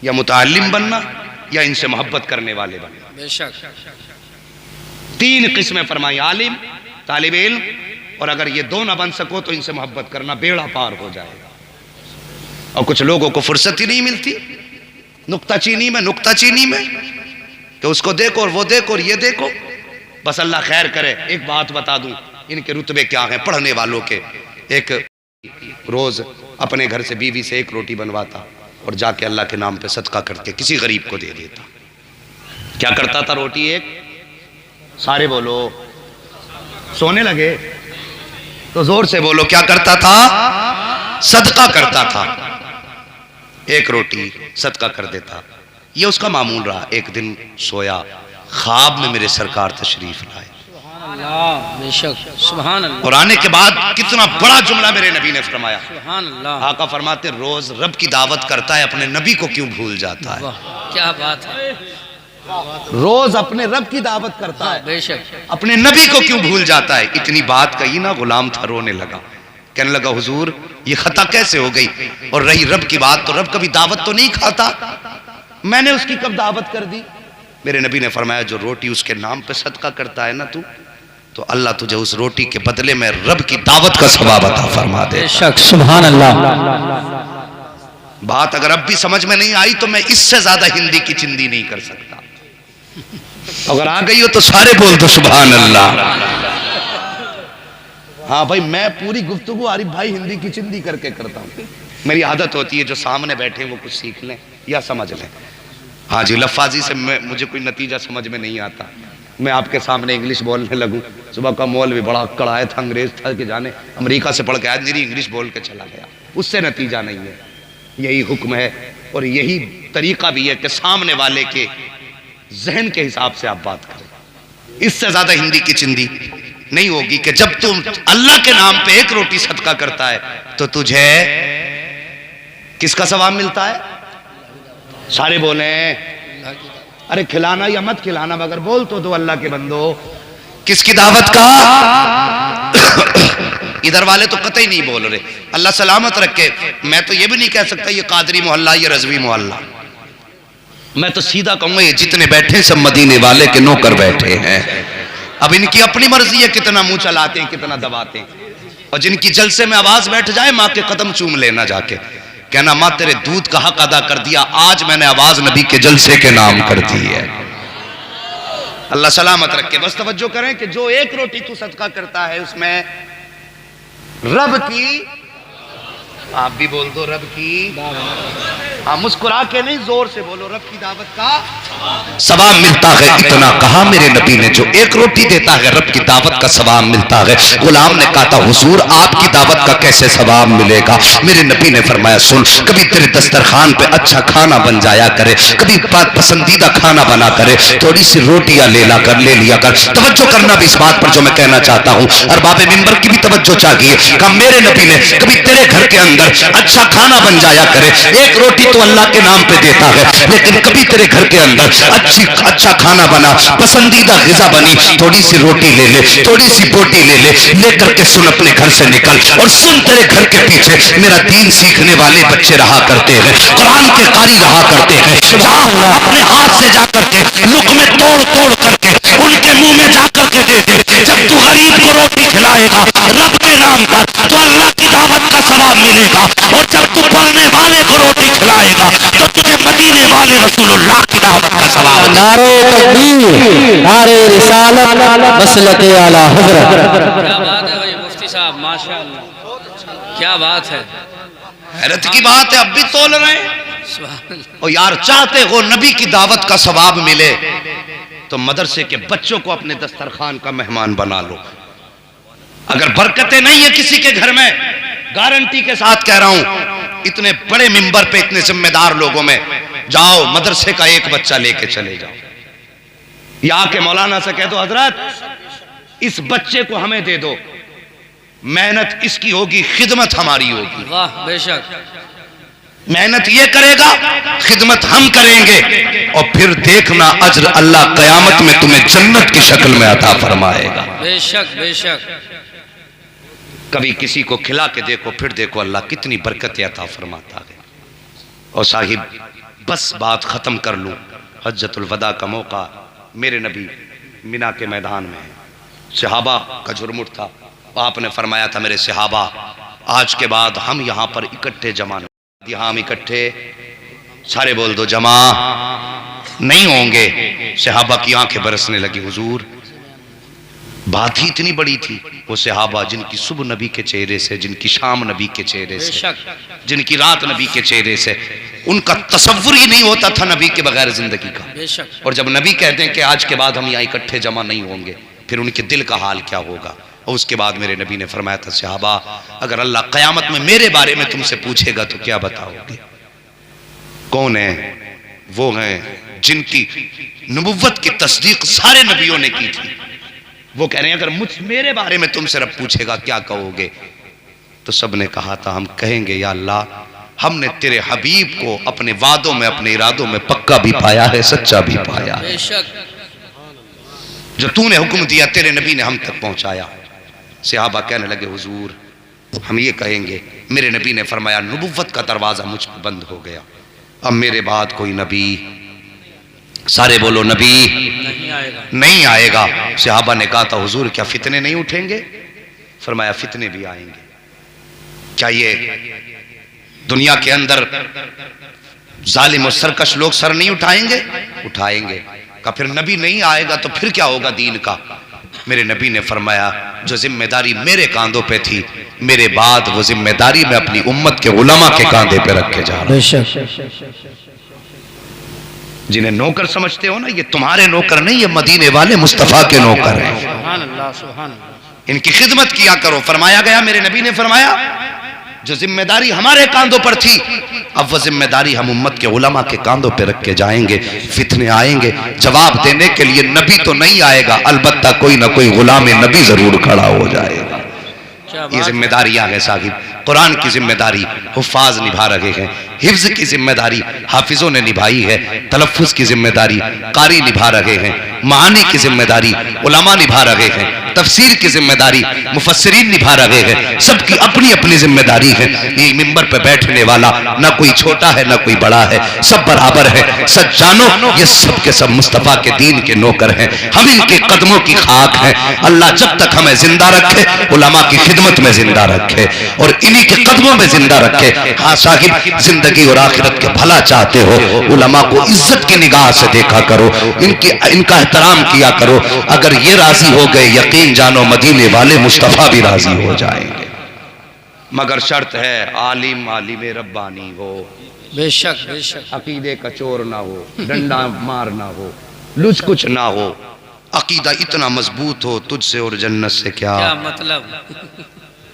یا متعلم بننا, یا ان سے محبت کرنے والے بننا. بے شک. 3 قسمیں فرمائی, عالم, طالب علم, اور اگر یہ 2 نہ بن سکو تو ان سے محبت کرنا, بیڑا پار ہو جائے گا. اور کچھ لوگوں کو فرصت ہی نہیں ملتی نکتہ چینی میں کہ اس کو دیکھو اور وہ دیکھو اور یہ دیکھو. بس اللہ خیر کرے. ایک بات بتا دوں, ان کے رتبے کیا ہیں پڑھنے والوں کے. ایک روز اپنے گھر سے بیوی سے 1 روٹی بنواتا اور جا کے اللہ کے نام پہ صدقہ کر کے کسی غریب کو دے دیتا. کیا کرتا تھا؟ روٹی 1, سارے بولو, سونے لگے. تو زور سے بولو کیا کرتا تھا؟ صدقہ کرتا تھا، ایک روٹی صدقہ کر دیتا. یہ اس کا معمول رہا. ایک دن سویا، خواب میں میرے سرکار تشریف لائے. اللہ بے شک سبحان اللہ. قرآن کے بعد کتنا بڑا جملہ میرے نبی نے فرمایا. سبحان اللہ. آقا فرماتے روز رب کی دعوت کرتا ہے، اپنے نبی کو کیوں بھول جاتا ہے؟ واہ کیا بات ہے. روز اپنے رب کی دعوت کرتا ہے، بے شک. اپنے نبی کو کیوں بھول جاتا ہے؟ اتنی بات کہی نا، غلام تھا، رونے لگا، کہنے لگا حضور یہ خطا کیسے ہو گئی؟ اور رہی رب کی بات تو رب کبھی دعوت تو نہیں کھاتا، میں نے اس کی کب دعوت کر دی؟ میرے نبی نے فرمایا جو روٹی اس کے نام پہ صدقہ کرتا ہے نا تو اللہ تجھے اس روٹی کے بدلے میں رب کی دعوت کا ثواب عطا فرما دے. بے شک سبحان اللہ. بات اگر اب بھی سمجھ میں نہیں آئی تو میں اس سے زیادہ ہندی کی چندی نہیں کر سکتا. اگر آ گئی ہو تو سارے بول دو سبحان اللہ. ہاں بھائی میں پوری گفتگو عارف بھائی ہندی کی چندی کر کے کرتا ہوں. میری عادت ہوتی ہے جو سامنے بیٹھے وہ کچھ سیکھ لیں یا سمجھ لیں. ہاں جی لفاظی سے مجھے کوئی نتیجہ سمجھ میں نہیں آتا. میں آپ کے سامنے انگلش بولنے لگوں. صبح کا مولوی بڑا اکڑ آیا تھا، انگریز تھا کہ جانے امریکہ سے پڑھ کے آیا، میری انگلش بول کے چلا گیا. اس سے نتیجہ نہیں ہے. یہی حکم ہے اور یہی طریقہ بھی ہے کہ سامنے والے کے ذہن کے حساب سے آپ بات کریں. اس سے زیادہ ہندی کی چندی نہیں ہوگی کہ جب تم اللہ کے نام پہ ایک روٹی صدقہ کرتا ہے تو تجھے کس کا ثواب ملتا ہے؟ سارے بولیں. ارے کھلانا یا مت کھلانا مگر بول تو دو اللہ کے بندو. کس کی دعوت کا؟ ادھر والے تو قطعی نہیں بول رہے. اللہ سلامت رکھے. میں تو یہ بھی نہیں کہہ سکتا یہ قادری محلہ یہ رضوی محلہ. میں تو سیدھا کہوں گا یہ جتنے بیٹھے سب مدینے والے کے نوکر بیٹھے ہیں. اب ان کی اپنی مرضی ہے کتنا منہ چلاتے ہیں کتنا دباتے ہیں. اور جن کی جلسے میں آواز بیٹھ جائے ماں کے قدم چوم لینا جا کے، کہنا ماں تیرے دودھ کا حق ادا کر دیا، آج میں نے آواز نبی کے جلسے کے نام کر دی ہے. اللہ سلامت رکھے. بس توجہ کریں کہ جو ایک روٹی تو صدقہ کرتا ہے اس میں رب کی، آپ بھی بول دو رب کی، ہاں مسکرا کے نہیں زور سے بولو، رب کی دعوت کا ثواب ملتا ہے. اتنا کہا میرے نبی نے جو ایک روٹی دیتا ہے رب کی دعوت کا ثواب ملتا ہے. غلام نے کہا تھا حضور آپ کی دعوت کا کیسے ثواب ملے گا؟ میرے نبی نے فرمایا سن، کبھی تیرے دسترخوان پہ اچھا کھانا بن جایا کرے، کبھی پسندیدہ کھانا بنا کرے، تھوڑی سی روٹیاں لے لیا کر. توجہ کرنا بھی اس بات پر جو میں کہنا چاہتا ہوں، ارباب ممبر کی بھی توجہ چاہیے. کہا میرے نبی نے کبھی تیرے گھر کے اندر اچھا کھانا بن جایا کرے، ایک روٹی تو اللہ کے نام پہ دیتا ہے لیکن کبھی تیرے گھر کے اندر اچھا کھانا بنا، پسندیدہ غذا بنی، تھوڑی سی روٹی لے لے، تھوڑی سی بوٹی لے کر کے سن اپنے گھر سے نکل اور سن تیرے گھر کے پیچھے میرا دین سیکھنے والے بچے رہا کرتے ہیں، قرآن کے قاری رہا کرتے ہیں. اپنے ہاتھ سے جا کر کے لقمے توڑ کر کے ان کے منہ میں جا کر کے دے دے. جب تو غریب کو روٹی کھلائے گا رب کے نام پر تو اللہ کی دعوت کا ثواب ملے گا، اور جب تو پڑھنے والے کو روٹی کھلائے گا تو تجھے مدینے والے رسول اللہ کی دعوت کا ثواب. نعرہ تکبیر، نعرہ رسالت، مسلک اعلی حضرت. کیا بات ہے بھائی مفتی صاحب ماشاءاللہ کیا بات ہے. حیرت کی بات ہے اب بھی تول رہے ہیں. سبحان اللہ. اور یار چاہتے ہو نبی کی دعوت کا ثواب ملے تو مدرسے کے بچوں کو اپنے دسترخوان کا مہمان بنا لو. اگر برکتیں نہیں ہیں کسی کے گھر میں، گارنٹی کے ساتھ کہہ رہا ہوں، اتنے بڑے ممبر پہ اتنے ذمہ دار لوگوں میں جاؤ مدرسے کا ایک بچہ لے کے چلے جاؤ، یا آ کے مولانا سے کہہ دو حضرت اس بچے کو ہمیں دے دو، محنت اس کی ہوگی، خدمت ہماری ہوگی. واہ بے شک. محنت یہ کرے گا، خدمت ہم کریں گے، اور پھر دیکھنا اجر اللہ قیامت میں تمہیں جنت کی شکل میں عطا فرمائے گا. بے شک بے شک. کبھی کسی کو کھلا کے دیکھو پھر دیکھو اللہ کتنی برکت عطا فرماتا ہے. اور صاحب بس بات ختم کر لوں. حجۃ الوداع کا موقع میرے نبی مینا کے میدان میں صحابہ کا جھرمٹ تھا. آپ نے فرمایا تھا میرے صحابہ آج کے بعد ہم یہاں پر اکٹھے جمع نہیں، یہاں ہم اکٹھے سارے بول دو جمع نہیں ہوں گے. صحابہ کی آنکھیں برسنے لگی. حضور بات ہی اتنی بڑی تھی. وہ صحابہ جن کی صبح نبی کے چہرے سے، جن کی شام نبی کے چہرے سے، جن کی رات نبی کے چہرے سے، ان کا تصور ہی نہیں ہوتا تھا نبی کے بغیر زندگی کا. اور جب نبی کہتے ہیں کہ آج کے بعد ہم یہاں اکٹھے جمع نہیں ہوں گے پھر ان کے دل کا حال کیا ہوگا. اور اس کے بعد میرے نبی نے فرمایا تھا صحابہ اگر اللہ قیامت میں میرے بارے میں تم سے پوچھے گا تو کیا بتاؤ گے؟ کون ہیں؟ وہ ہیں جن کی نبوت کی تصدیق سارے نبیوں نے کی تھی. وہ کہہ رہے ہیں اگر میرے بارے میں تم سے رب پوچھے گا کیا کہو گے؟ تو سب نے کہا تھا ہم کہیں گے یا اللہ ہم نے تیرے حبیب کو اپنے وعدوں میں اپنے ارادوں میں پکا بھی پایا ہے، سچا بھی پایا ہے. بے شک جو تو نے حکم دیا تیرے نبی نے ہم تک پہنچایا. صحابہ کہنے لگے حضور ہم یہ کہیں گے. میرے نبی نے فرمایا نبوت کا دروازہ مجھ پر بند ہو گیا، اب میرے بعد کوئی نبی، سارے بولو نبی نہیں آئے گا. صحابہ نے کہا تھا حضور کیا فتنے نہیں اٹھیں گے؟ فرمایا فتنے بھی آئیں گے. کیا یہ دنیا کے اندر ظالم و سرکش لوگ سر نہیں اٹھائیں گے؟ اٹھائیں گے. کہا پھر نبی نہیں آئے گا تو پھر کیا ہوگا دین کا؟ میرے نبی نے فرمایا جو ذمہ داری میرے کاندھوں پہ تھی میرے بعد وہ ذمہ داری میں اپنی امت کے علماء کے کاندھے پہ رکھ کے جا رہا ہوں. جنہیں نوکر سمجھتے ہو نا یہ تمہارے نوکر نہیں، یہ مدینے والے مصطفیٰ کے نوکر ہیں. سبحان اللہ سبحان اللہ. ان کی خدمت کیا کرو. فرمایا گیا میرے نبی نے فرمایا جو ذمہ داری ہمارے کاندھوں پر تھی اب وہ ذمہ داری ہم امت کے علماء کے کاندھوں پہ رکھ کے جائیں گے. فتنے آئیں گے، جواب دینے کے لیے نبی تو نہیں آئے گا، البتہ کوئی نہ کوئی غلام نبی ضرور کھڑا ہو جائے گا. یہ ذمہ داریاں ہیں صاحب. قرآن کی ذمہ داری حفاظ نبھا رہے ہیں، حفظ کی ذمہ داری حافظوں نے نبھائی ہے، تلفظ کی ذمہ داری قاری نبھا رہے ہیں، معانی کی ذمہ داری علماء نبھا رہے ہیں، تفسیر کی ذمہ داری مفسرین نبھا رہے ہیں. سب کی اپنی اپنی ذمہ داری ہے. یہ ممبر پہ بیٹھنے والا نہ کوئی چھوٹا ہے نہ کوئی بڑا ہے، سب برابر ہے. سچ جانو یہ سب کے سب مصطفیٰ کے دین کے نوکر ہیں، ہم ان کے قدموں کی خاک ہیں. اللہ جب تک ہمیں زندہ رکھے علماء کی خدمت میں زندہ رکھے اور انہی کے قدموں میں زندہ رکھے. ہاں صاحب زندگی اور آخرت کے بھلا چاہتے ہو علماء کو عزت کی نگاہ سے دیکھا کرو، ان کا احترام کیا کرو. اگر یہ راضی ہو گئے یقین جانو مدینے والے مصطفیٰ بھی راضی ہو جائیں گے. مگر شرط ہے عالم عالم ربانی ہو، بے شک بے شک. عقیدے کا چور نہ ہو، ڈنڈا مار نہ ہو، لچ کچھ نہ ہو، عقیدہ اتنا مضبوط ہو تجھ سے اور جنت سے کیا مطلب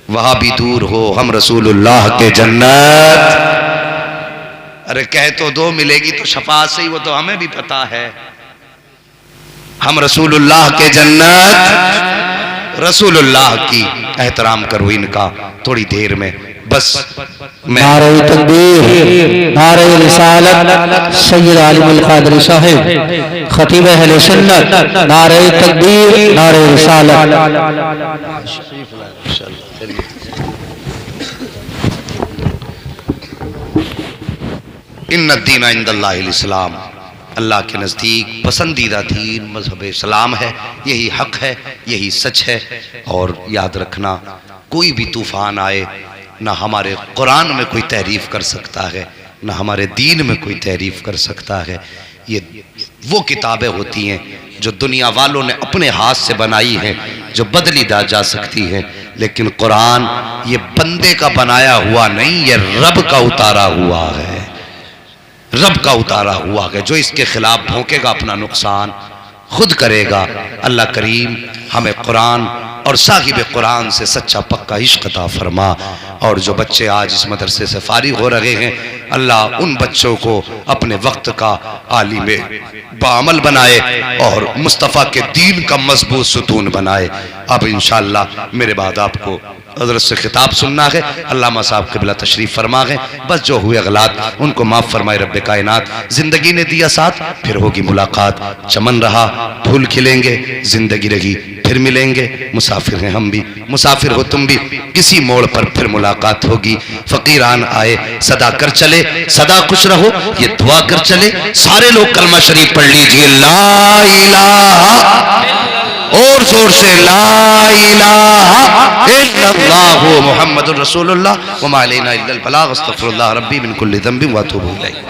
وہاں بھی دور ہو ہم رسول اللہ کے جنت. ارے کہہ تو دو ملے گی تو شفاعت سے ہی، وہ تو ہمیں بھی پتا ہے. ہم رسول اللہ کے جنت، رسول اللہ کی احترام کرو ان کا تھوڑی دیر میں. بس میں نعرہ تکبیر، نعرہ رسالت سید عالم القادری صاحب خطیب اہل سنت. نعرہ تکبیر، نعرہ رسالت. ان الدین عند اللہ الاسلام، اللہ کے نزدیک پسندیدہ دین مذہب اسلام ہے. یہی حق ہے، یہی سچ ہے. اور یاد رکھنا کوئی بھی طوفان آئے نہ ہمارے قرآن میں کوئی تحریف کر سکتا ہے نہ ہمارے دین میں کوئی تحریف کر سکتا ہے. یہ وہ کتابیں ہوتی ہیں جو دنیا والوں نے اپنے ہاتھ سے بنائی ہیں، جو بدلی جا سکتی ہیں، لیکن قرآن یہ بندے کا بنایا ہوا نہیں، یہ رب کا اتارا ہوا ہے. رب کا اتارا ہوا ہے. جو اس کے خلاف بھونکے گا اپنا نقصان خود کرے گا. اللہ کریم ہمیں قرآن اور صاحب قرآن سے سچا پکا عشق عطا فرما. اور جو بچے آج اس مدرسے سے فارغ ہو رہے ہیں اللہ ان بچوں کو اپنے وقت کا عالم بعمل بنائے اور مصطفیٰ کے دین کا مضبوط ستون بنائے. اب انشاءاللہ میرے بعد آپ کو حضرت سے خطاب سننا ہے. علامہ صاحب قبلہ تشریف فرما گئے. بس جو ہوئے غلط ان کو معاف فرمائے رب کائنات. زندگی نے دیا ساتھ پھر ہوگی ملاقات. چمن رہا پھول کھلیں گے، زندگی رہی پھر ملیں گے. مسافر ہیں ہم بھی، مسافر ہو تم بھی، کسی موڑ پر پھر ملاقات ہوگی. فقیران آئے صدا کر چلے، صدا خوش رہو یہ دعا کر چلے. سارے لوگ کلمہ شریف پڑھ لیجئے. لا الہ اور زور سے لا الہ الا اللہ محمد الرسول اللہ وما علینا الا البلاغ. استغفر اللہ ربی من کل ذنب واتوب الیہ.